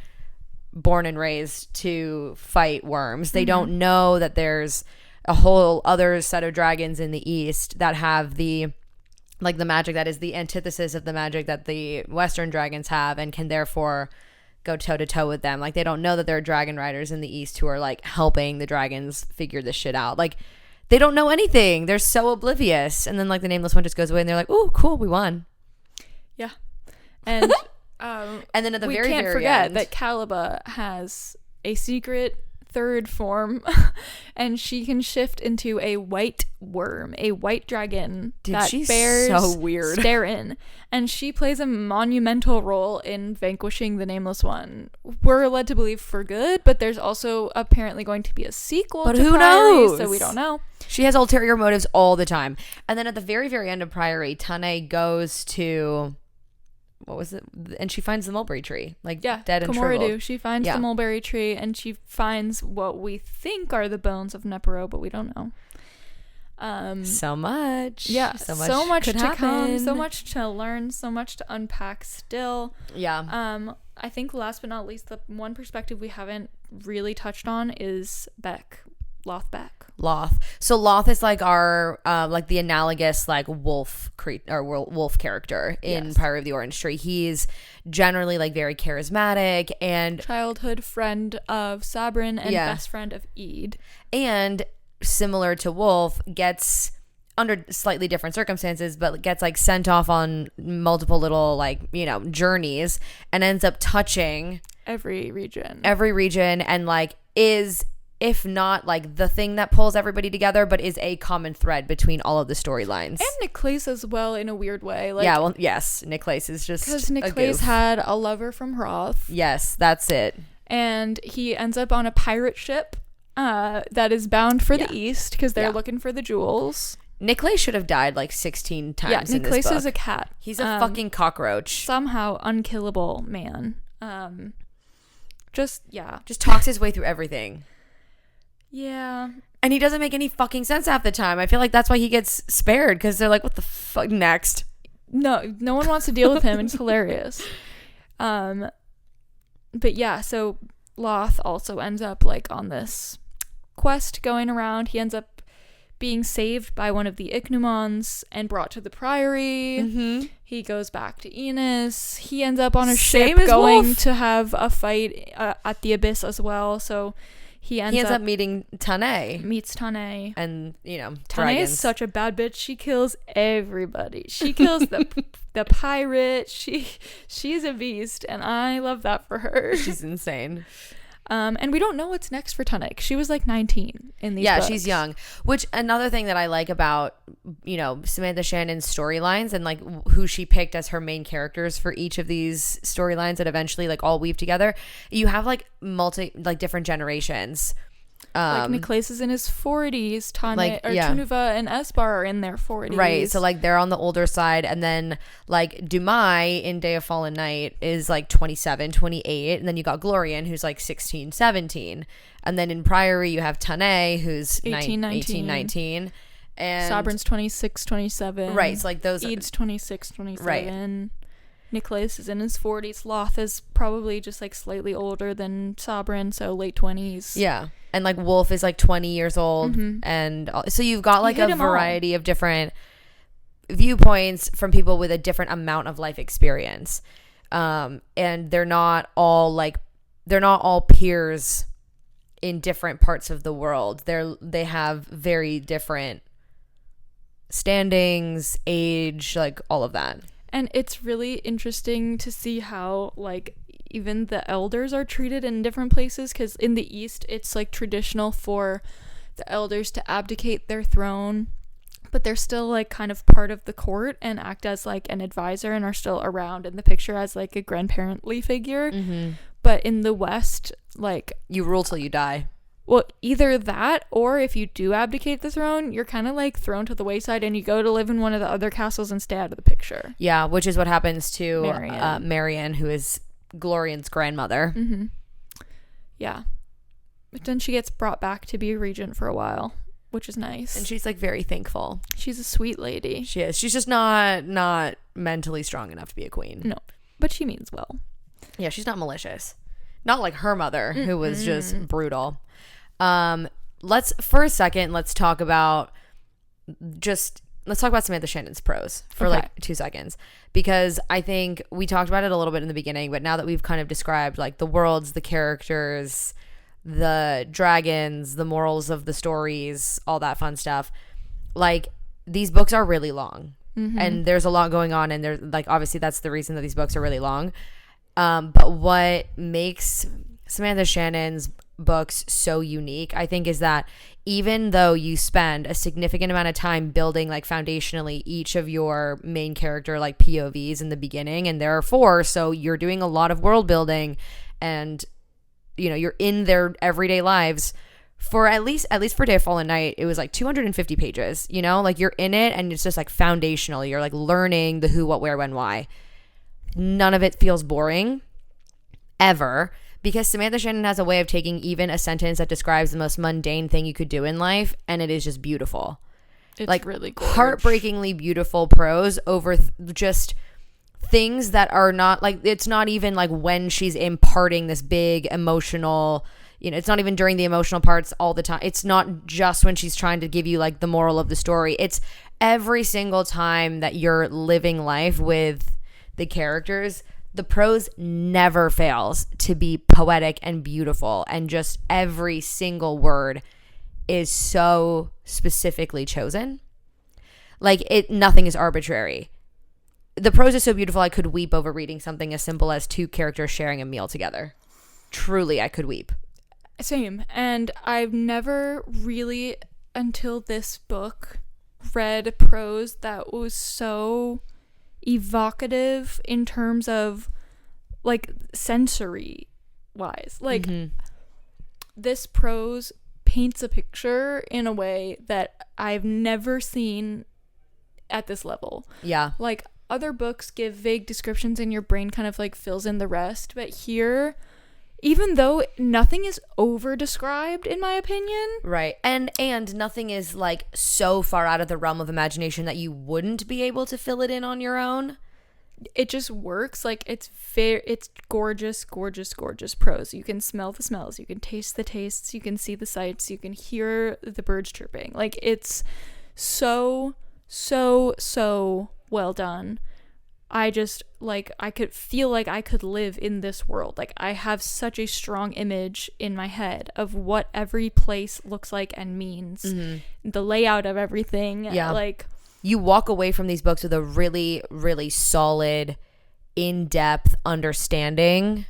born and raised to fight worms. They don't know that there's a whole other set of dragons in the east that have the magic that is the antithesis of the magic that the Western dragons have, and can therefore go toe to toe with them. Like, they don't know that there are dragon riders in the east who are like helping the dragons figure this shit out. Like, they don't know anything. They're so oblivious. And then like the Nameless One just goes away and they're like, "Oh, cool, we won." Yeah. And and then at the we very can't very forget end, that Caliba has a secret third form, and she can shift into a white worm, a white dragon she's bears so weird. Sterin, and she plays a monumental role in vanquishing the Nameless One. We're led to believe for good, but there's also apparently going to be a sequel. But to who Priory, knows? So we don't know. She has ulterior motives all the time. And then at the very very end of Priory, Tane goes to, what was it? And she finds the mulberry tree, like dead and shriveled. She finds the mulberry tree, and she finds what we think are the bones of Nepero, but we don't know. So much. Yeah, so much could to happen. come, so much to learn, so much to unpack still. Yeah. I think last but not least, the one perspective we haven't really touched on is Loth Beck. So Loth is like our like the analogous like wolf character in Priory of the Orange Tree. He's generally like very charismatic and childhood friend of Sabrin and best friend of Ede. And similar to Wolf, gets under slightly different circumstances, but gets like sent off on multiple little like, you know, journeys, and ends up touching every region and like is, if not like the thing that pulls everybody together, but is a common thread between all of the storylines. And Niclase as well, in a weird way. Like, yes, Niclase is just because Niclase had a lover from Hroth. Yes, that's it. And he ends up on a pirate ship that is bound for the east, because they're looking for the jewels. Niclase should have died like 16 times in this book. Niclase is a cat. He's a fucking cockroach. Somehow unkillable man. Just talks his way through everything. Yeah. And he doesn't make any fucking sense half the time. I feel like that's why he gets spared, because they're like, what the fuck next? No one wants to deal with him, and it's hilarious. But yeah, so Loth also ends up like on this quest going around. He ends up being saved by one of the Ichneumons and brought to the Priory. He goes back to Enos. He ends up on a ship going to have a fight at the Abyss as well. So he ends up meeting Tane. Meets Tane. And, you know, Tane is such a bad bitch. She kills everybody. She kills the pirate. She's a beast, and I love that for her. She's insane. And we don't know what's next for Tunic. She was like 19 in these books. She's young. Which another thing that I like about, Samantha Shannon's storylines and like who she picked as her main characters for each of these storylines that eventually like all weave together. You have like different generations. Like Nicholas is in his 40s, Tunuva and Esbar are in their 40s. Right, so like they're on the older side, and then like Dumai in Day of Fallen Night is like 27, 28, and then you got Glorian who's like 16, 17. And then in Priory you have Tane who's 18, 19. And Sabrin's 26, 27. Right, so like those Eid's 26, 27. Right. Nicholas is in his 40s. Loth is probably just like slightly older than Sabrin, so late 20s. Yeah. And like Wolf is like 20 years old. And so you've got like a variety of different viewpoints from people with a different amount of life experience. And they're not all peers in different parts of the world. They have very different standings, age, like all of that. And it's really interesting to see how like even the elders are treated in different places, because in the East it's like traditional for the elders to abdicate their throne, but they're still like kind of part of the court and act as like an advisor and are still around in the picture as like a grandparently figure. But in the West, like, you rule till you die. Well, either that, or if you do abdicate the throne, you're kind of like thrown to the wayside and you go to live in one of the other castles and stay out of the picture. Yeah, which is what happens to Marian, who is Glorian's grandmother. Yeah. But then she gets brought back to be a regent for a while, which is nice. And she's like very thankful. She's a sweet lady. She is. She's just not mentally strong enough to be a queen. No, but she means well. Yeah, she's not malicious. Not like her mother, who was just brutal. Let's talk about Samantha Shannon's prose for like 2 seconds, because I think we talked about it a little bit in the beginning, but now that we've kind of described like the worlds, the characters, the dragons, the morals of the stories, all that fun stuff, like these books are really long and there's a lot going on, and there's like obviously that's the reason that these books are really long. But what makes Samantha Shannon's books so unique, I think, is that even though you spend a significant amount of time building like foundationally each of your main character like POVs in the beginning, and there are 4, so you're doing a lot of world building and you're in their everyday lives for at least for Day of Fallen Night, it was like 250 pages, like you're in it and it's just like foundational. You're like learning the who, what, where, when, why. None of it feels boring ever, because Samantha Shannon has a way of taking even a sentence that describes the most mundane thing you could do in life, and it is just beautiful. It's like really gorgeous. Heartbreakingly beautiful prose over just things that are not like, it's not even like when she's imparting this big emotional, it's not even during the emotional parts all the time. It's not just when she's trying to give you like the moral of the story. It's every single time that you're living life with the characters. The prose never fails to be poetic and beautiful, and just every single word is so specifically chosen. Like nothing is arbitrary. The prose is so beautiful, I could weep over reading something as simple as 2 characters sharing a meal together. Truly, I could weep. Same. And I've never really, until this book, read prose that was so evocative in terms of like sensory wise. Like this prose paints a picture in a way that I've never seen at this level. Yeah. Like other books give vague descriptions and your brain kind of like fills in the rest, but here, even though nothing is over described in my opinion, right, and nothing is like so far out of the realm of imagination that you wouldn't be able to fill it in on your own, it just works. Like it's gorgeous prose. You can smell the smells, you can taste the tastes, you can see the sights, you can hear the birds chirping. Like it's so well done. I just like, I could feel like I could live in this world. Like I have such a strong image in my head of what every place looks like and means, the layout of everything. Yeah. Like you walk away from these books with a really, really solid, in-depth understanding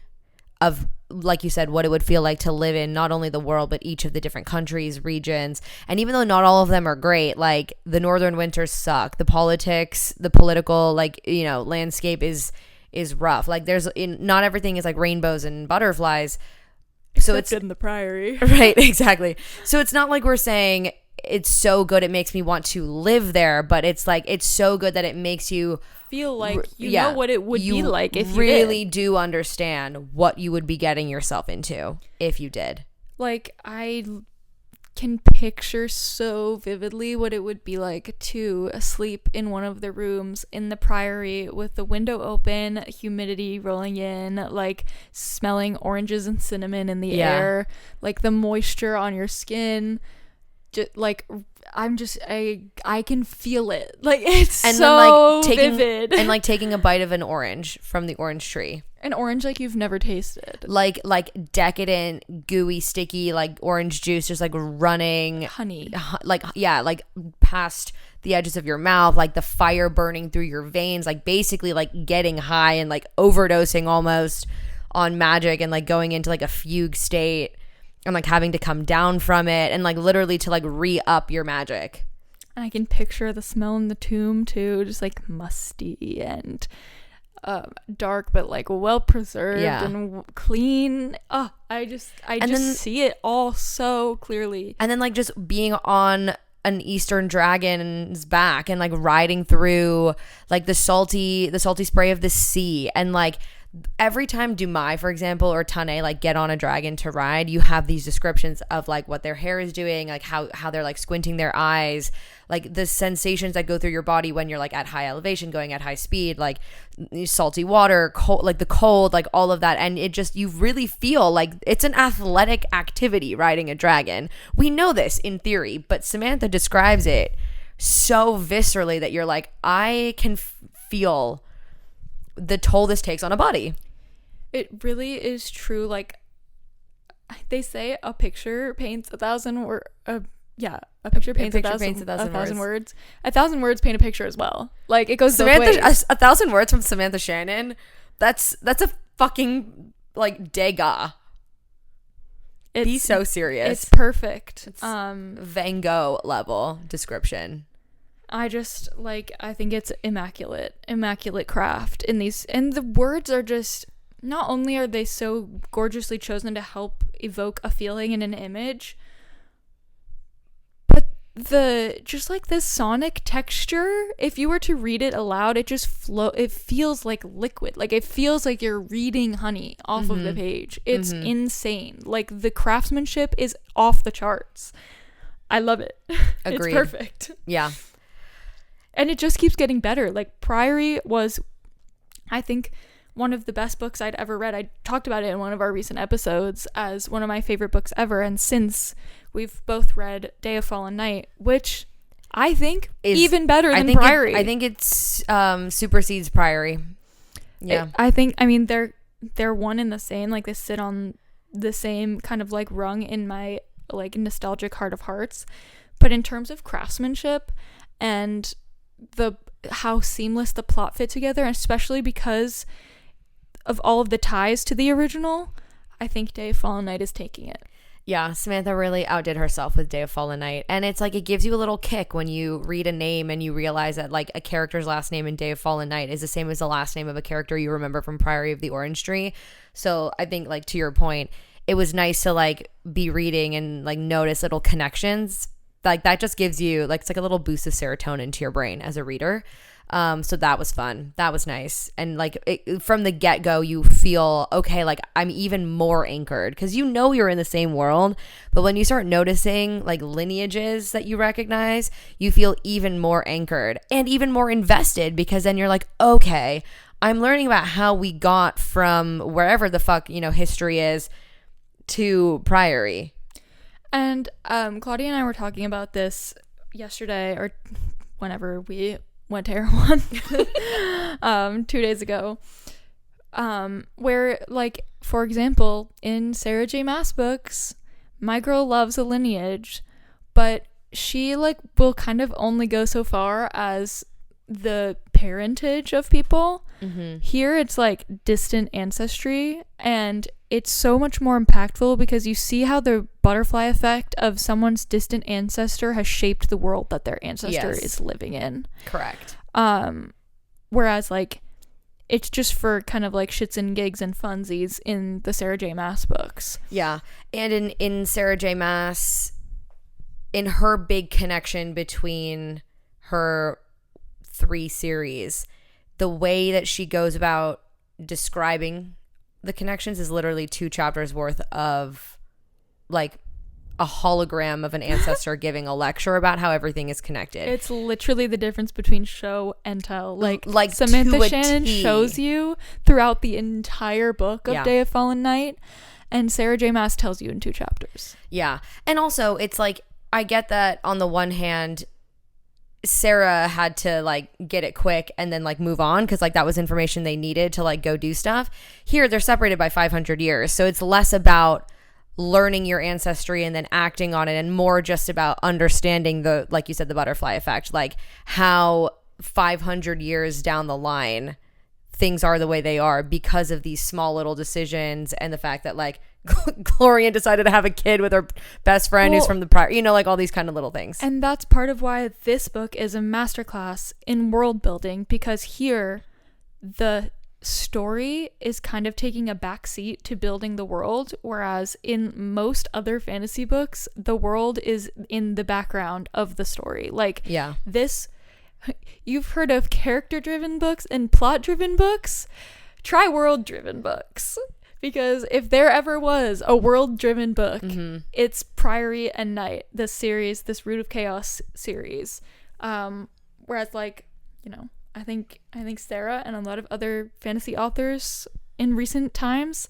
of like you said, what it would feel like to live in not only the world, but each of the different countries, regions. And even though not all of them are great, like the northern winters suck. The political, like, you know, landscape is rough. Like not everything is like rainbows and butterflies. So Except it's in the Priory. Right, exactly. So it's not like we're saying it's so good it makes me want to live there, but it's like it's so good that it makes you feel like you know what it would be like if you really do understand what you would be getting yourself into if you did. Like, I can picture so vividly what it would be like to sleep in one of the rooms in the Priory with the window open, humidity rolling in, like smelling oranges and cinnamon in the air, like the moisture on your skin. Like, I can feel it. Like, it's and so then, like, vivid. And like taking a bite of an orange from the orange tree. An orange like you've never tasted. Like decadent, gooey, sticky, like orange juice just like running. Honey. Like, yeah, like past the edges of your mouth, like the fire burning through your veins, like basically like getting high and like overdosing almost on magic and like going into like a fugue state. And like having to come down from it and like literally to like re-up your magic. And I can picture the smell in the tomb too, just like musty and dark, but like well preserved and clean. Oh, I just see it all so clearly. And then like just being on an Eastern dragon's back and like riding through like the salty spray of the sea, and like every time Dumai, for example, or Tane like get on a dragon to ride, you have these descriptions of like what their hair is doing, like how they're like squinting their eyes, like the sensations that go through your body when you're like at high elevation, going at high speed, like salty water, cold, like the cold, like all of that. And it just, you really feel like it's an athletic activity riding a dragon. We know this in theory, but Samantha describes it so viscerally that you're like, I can feel the toll this takes on a body. It really is true. Like they say, a picture paints a thousand words. A picture paints a thousand words. A thousand words paint a picture as well. Like it goes both ways. A thousand words from Samantha Shannon. That's a fucking like Degas. Be so serious. It's perfect. It's Van Gogh level description. I think it's immaculate craft in these, and the words are just, not only are they so gorgeously chosen to help evoke a feeling and an image, but the sonic texture, if you were to read it aloud, it feels like liquid. Like it feels like you're reading honey off of the page. It's insane. Like the craftsmanship is off the charts. I love it. Agreed. It's perfect. Yeah. And it just keeps getting better. Like Priory was, I think, one of the best books I'd ever read. I talked about it in one of our recent episodes as one of my favorite books ever. And since we've both read Day of Fallen Night, which I think is even better than Priory. I think it's supersedes Priory. Yeah. They're one in the same. Like they sit on the same kind of like rung in my like nostalgic heart of hearts. But in terms of craftsmanship and how seamless the plot fit together, especially because of all of the ties to the original, I think Day of Fallen Night is taking it. Yeah, Samantha really outdid herself with Day of Fallen Night. And it's like it gives you a little kick when you read a name and you realize that like a character's last name in Day of Fallen Night is the same as the last name of a character you remember from Priory of the Orange Tree. So I think, like, to your point, it was nice to like be reading and like notice little connections. Like that just gives you like, it's like a little boost of serotonin to your brain as a reader. So that was fun. That was nice. And like from the get-go, you feel, okay, like I'm even more anchored because you know you're in the same world. But when you start noticing like lineages that you recognize, you feel even more anchored and even more invested, because then you're like, okay, I'm learning about how we got from wherever the fuck, history is to Priory. And Claudia and I were talking about this yesterday, or whenever we went to Erewhon 2 days ago, where, like, for example, in Sarah J. Maas books, my girl loves a lineage, but she like will kind of only go so far as the parentage of people. Here it's like distant ancestry, and it's so much more impactful because you see how the butterfly effect of someone's distant ancestor has shaped the world that their ancestor is living in. Correct. Whereas like it's just for kind of like shits and gigs and funsies in the Sarah J Maas books. Yeah. And in Sarah J Maas, in her big connection between her 3 series, the way that she goes about describing the connections is literally 2 chapters worth of like a hologram of an ancestor giving a lecture about how everything is connected. It's literally the difference between show and tell. Like to Samantha a Shannon T. shows you throughout the entire book of Day of Fallen Night, and Sarah J Maas tells you in 2 chapters. Yeah. And also it's like, I get that on the one hand, Sarah had to like get it quick and then like move on because like that was information they needed to like go do stuff. Here they're separated by 500 years, so it's less about learning your ancestry and then acting on it and more just about understanding the, like you said, the butterfly effect, like how 500 years down the line things are the way they are because of these small little decisions and the fact that like Gloria decided to have a kid with her best friend who's from the prior, you know, like all these kind of little things. And that's part of why this book is a masterclass in world building, because here the story is kind of taking a backseat to building the world, whereas in most other fantasy books, the world is in the background of the story. Like, this, you've heard of character-driven books and plot-driven books? Try world-driven books. Because if there ever was a world-driven book, it's Priory and Night, this series, this Root of Chaos series. Whereas, like, you know, I think Sarah and a lot of other fantasy authors in recent times,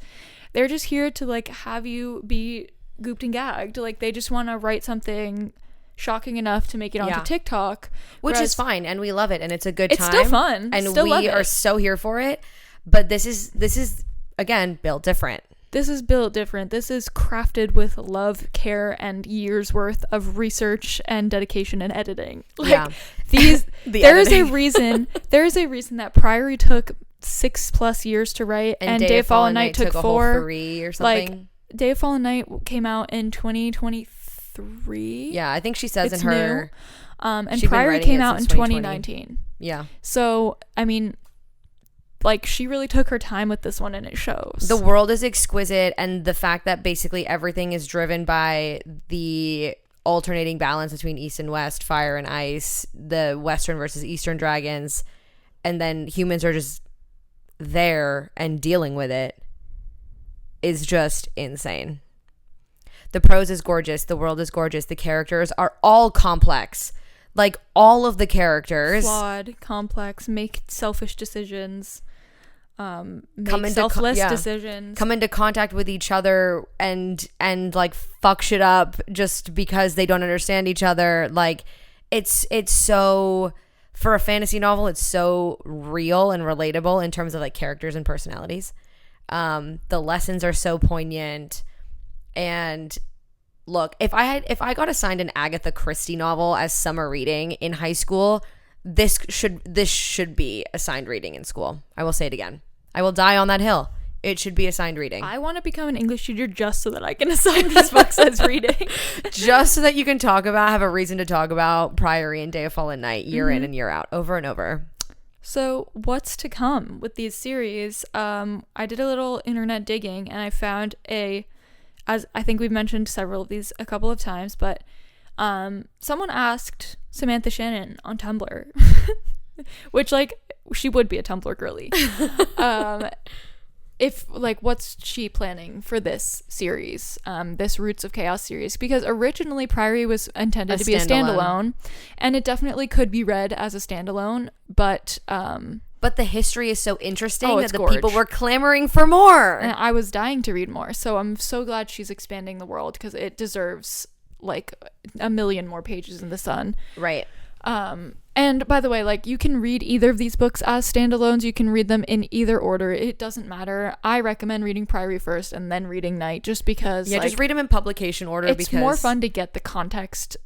they're just here to, like, have you be gooped and gagged. Like, they just want to write something shocking enough to make it onto TikTok. Which is fine, and we love it, and it's a good time. It's still fun. And still we are so here for it. But this is again, built different. This is built different. This is crafted with love, care, and years worth of research and dedication and editing. Like there is a reason that Priory took 6+ years to write, and Day of Fallen Night took 4. 3 or something. Like, Day of Fallen Night came out in 2023. Yeah, I think she says in her new. And Priory came out in 2019. Yeah. So, I mean, like, she really took her time with this one, and it shows. The world is exquisite, and the fact that basically everything is driven by the alternating balance between East and West, fire and ice, the Western versus Eastern dragons, and then humans are just there and dealing with it, is just insane. The prose is gorgeous. The world is gorgeous. The characters are all complex. Like, all of the characters. Flawed, complex, make selfish decisions. Make selfless decisions. Come into contact with each other and like fuck shit up just because they don't understand each other. Like, it's so, for a fantasy novel, it's so real and relatable in terms of like characters and personalities. The lessons are so poignant. And look, if I got assigned an Agatha Christie novel as summer reading in high school, this should be assigned reading in school. I will say it again. I will die on that hill. It should be assigned reading. I want to become an English teacher just so that I can assign these books as reading. Just so that you can have a reason to talk about Priory and Day of Fallen Night year in and year out, over and over. So what's to come with these series? I did a little internet digging, and I found as I think we've mentioned several of these a couple of times, but someone asked Samantha Shannon on Tumblr, which, like, she would be a Tumblr girly, if, like, what's she planning for this series, this Roots of Chaos series, because originally Priory was intended to be a standalone, and it definitely could be read as a standalone, but the history is so interesting that the people were clamoring for more. And I was dying to read more. So I'm so glad she's expanding the world, because it deserves like 1 million more pages in the sun. Right. And by the way, like, you can read either of these books as standalones. You can read them in either order. It doesn't matter. I recommend reading Priory first and then reading Night, just because. Yeah, like, just read them in publication order. It's more fun to get the context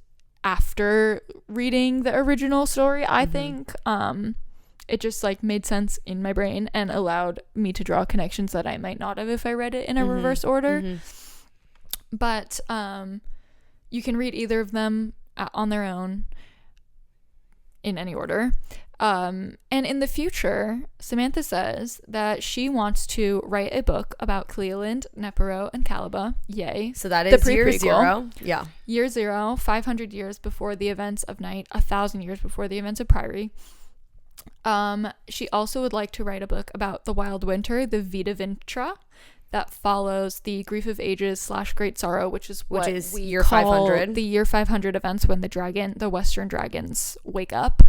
after reading the original story, I think. it just like made sense in my brain and allowed me to draw connections that I might not have if I read it in a reverse order. But you can read either of them on their own in any order. And in the future, Samantha says that she wants to write a book about Cleland, Nepero, and Caliba. Yay. So that is year pre-prequel. 0. Yeah. Year 0, 500 years before the events of Night, 1,000 years before the events of Priory. She also would like to write a book about the Wild Winter, the Vita Vintra, that follows the Grief of Ages / Great Sorrow, which is we year call 500. the year 500 events when the Western dragons wake up.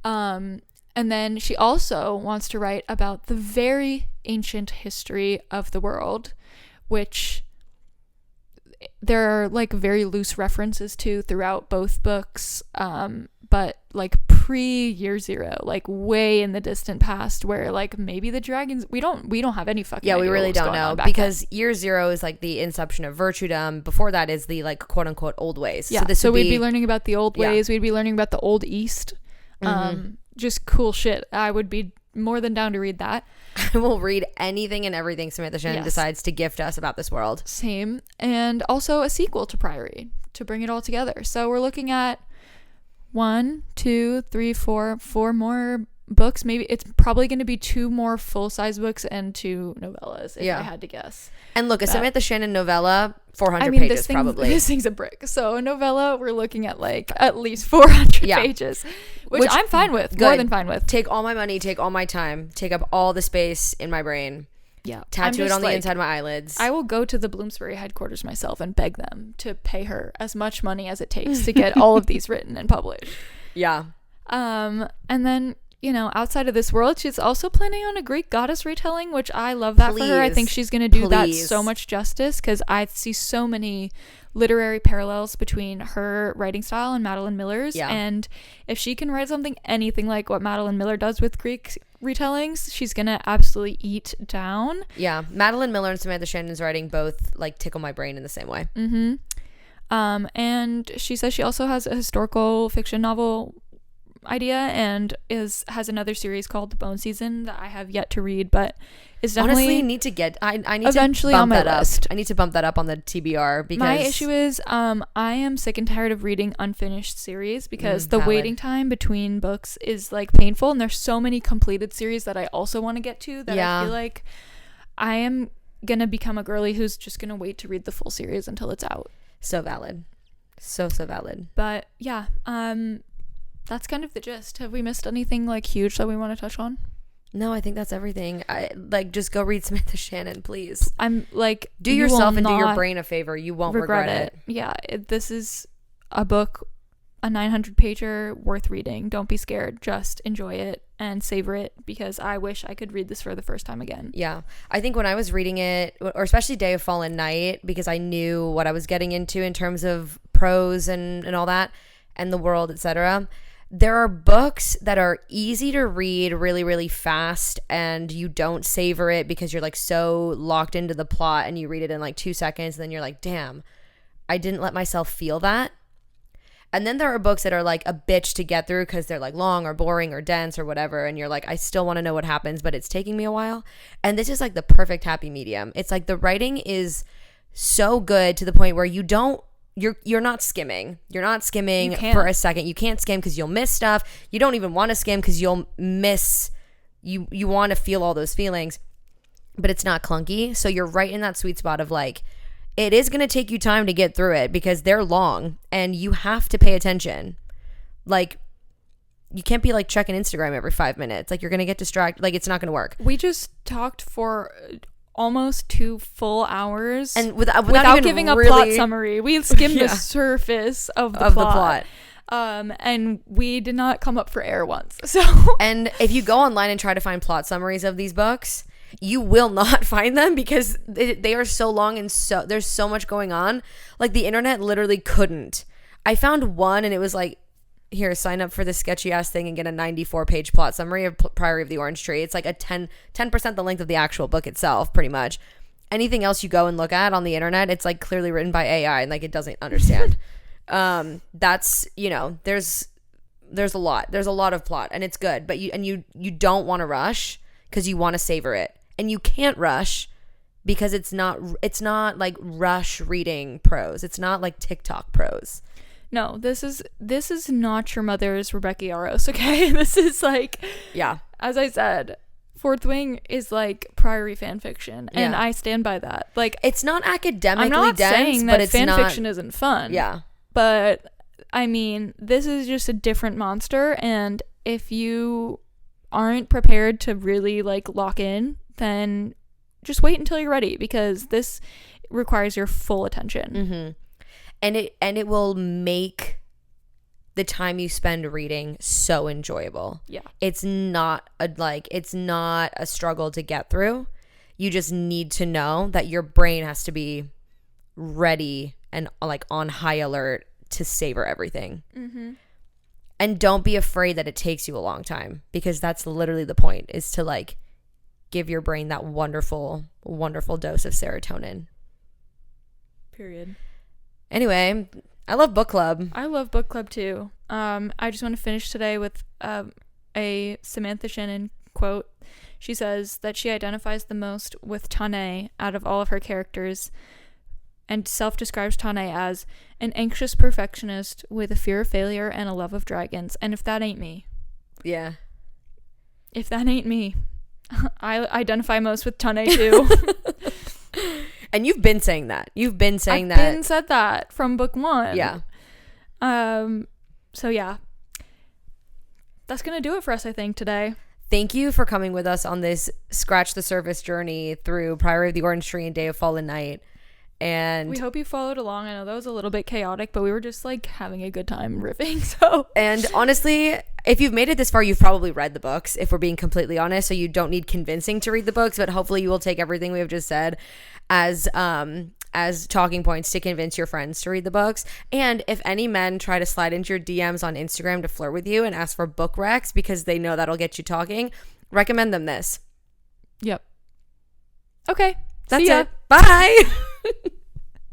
And then she also wants to write about the very ancient history of the world, which there are like very loose references to throughout both books, but like pre-year 0, like way in the distant past, where like maybe the dragons, we don't have any fucking idea we really what was don't going know, on back because then. year 0 is like the inception of virtuedom. Before that is the like quote unquote old ways. Yeah, so we'd be learning about the old ways. We'd be learning about the Old East. Just cool shit. I would be more than down to read that. I will read anything and everything Samantha Shannon decides to gift us about this world. Same. And also a sequel to Priory to bring it all together. So we're looking at 1, 2, 3, 4 more books. Maybe it's probably going to be 2 more full-size books and 2 novellas, if I had to guess. And look, a Samantha Shannon novella, 400 pages probably. This thing's a brick. So a novella, we're looking at like at least 400 pages, which I'm fine with. More than fine with. Take all my money, take all my time, take up all the space in my brain. Yeah. Tattoo it on the inside of my eyelids. I will go to the Bloomsbury headquarters myself and beg them to pay her as much money as it takes to get all of these written and published. Yeah. And then, outside of this world, she's also planning on a Greek goddess retelling, which I love that for her. I think she's going to do that so much justice, because I see so many literary parallels between her writing style and Madeline Miller's. Yeah. And if she can write something anything like what Madeline Miller does with Greek retellings, she's going to absolutely eat down. Yeah. Madeline Miller and Samantha Shannon's writing both like tickle my brain in the same way. And she says she also has a historical fiction novel idea and has another series called The Bone Season that I have yet to read, but is definitely honestly need to get I need eventually to bump on my that list. Up. I need to bump that up on the TBR, because my issue is I am sick and tired of reading unfinished series, because the waiting time between books is like painful, and there's so many completed series that I also want to get to that I feel like I am gonna become a girly who's just gonna wait to read the full series until it's out. So valid. So valid. But yeah, that's kind of the gist. Have we missed anything like huge that we want to touch on? No, I think that's everything. I like just go read Samantha Shannon, please. I'm like, do yourself and do your brain a favor. You won't regret it. Yeah, this is a book, a 900-pager worth reading. Don't be scared. Just enjoy it and savor it, because I wish I could read this for the first time again. Yeah, I think when I was reading it, or especially Day of Fallen Night, because I knew what I was getting into in terms of prose and all that, and the world, etc. There are books that are easy to read really, really fast, and you don't savor it because you're like so locked into the plot, and you read it in like 2 seconds, and then you're like, damn, I didn't let myself feel that. And then there are books that are like a bitch to get through because they're like long or boring or dense or whatever, and you're like, I still want to know what happens, but it's taking me a while. And this is like the perfect happy medium. It's like the writing is so good to the point where you're not skimming. You're not skimming for a second. You can't skim because you'll miss stuff. You don't even want to skim because you'll miss. You want to feel all those feelings, but it's not clunky. So you're right in that sweet spot of like, it is going to take you time to get through it because they're long and you have to pay attention. Like, you can't be like checking Instagram every 5 minutes. Like, you're going to get distracted. Like, it's not going to work. We just talked for almost 2 full hours and without giving a plot summary. We skimmed the surface of the plot. And we did not come up for air once. So, and if you go online and try to find plot summaries of these books, you will not find them because they are so long and so there's so much going on. Like, the internet literally couldn't. I found one and it was like, here, sign up for this sketchy ass thing and get a 94-page plot summary of Priory of the Orange Tree. It's like a 10% the length of the actual book itself, pretty much. Anything else you go and look at on the internet, it's like clearly written by AI and like it doesn't understand. That's, there's There's a lot of plot, and it's good, but you don't want to rush because you want to savor it, and you can't rush because it's not like rush reading prose. It's not like TikTok prose. No, this is not your mother's Rebecca Yarros, okay? This is like, yeah, as I said, Fourth Wing is like Priory fan fiction, and I stand by that. Like, it's not academically I'm not dense, saying that but it's fan not, fiction isn't fun. Yeah, but I mean, this is just a different monster, and if you aren't prepared to really like lock in, then just wait until you're ready, because this requires your full attention. Mm-hmm. And it will make the time you spend reading so enjoyable. Yeah. It's not a struggle to get through. You just need to know that your brain has to be ready and like on high alert to savor everything. Mm-hmm. And don't be afraid that it takes you a long time, because that's literally the point, is to like give your brain that wonderful, wonderful dose of serotonin. Period. Anyway, I love book club. I love book club too. I just want to finish today with a Samantha Shannon quote. She says that she identifies the most with Tane out of all of her characters, and self-describes Tane as an anxious perfectionist with a fear of failure and a love of dragons. And if that ain't me. Yeah. If that ain't me. I identify most with Tane too. And you've been saying that. I've been said that from book 1. Yeah. So yeah. That's going to do it for us, I think, today. Thank you for coming with us on this scratch the surface journey through Priory of the Orange Tree and Day of Fallen Night. And we hope you followed along. I know that was a little bit chaotic, but we were just like having a good time riffing. So, and honestly, if you've made it this far, you've probably read the books, if we're being completely honest. So you don't need convincing to read the books, but hopefully you will take everything we have just said as talking points to convince your friends to read the books. And if any men try to slide into your DMs on Instagram to flirt with you and ask for book recs because they know that'll get you talking, recommend them this. Yep. Okay. That's it. Bye.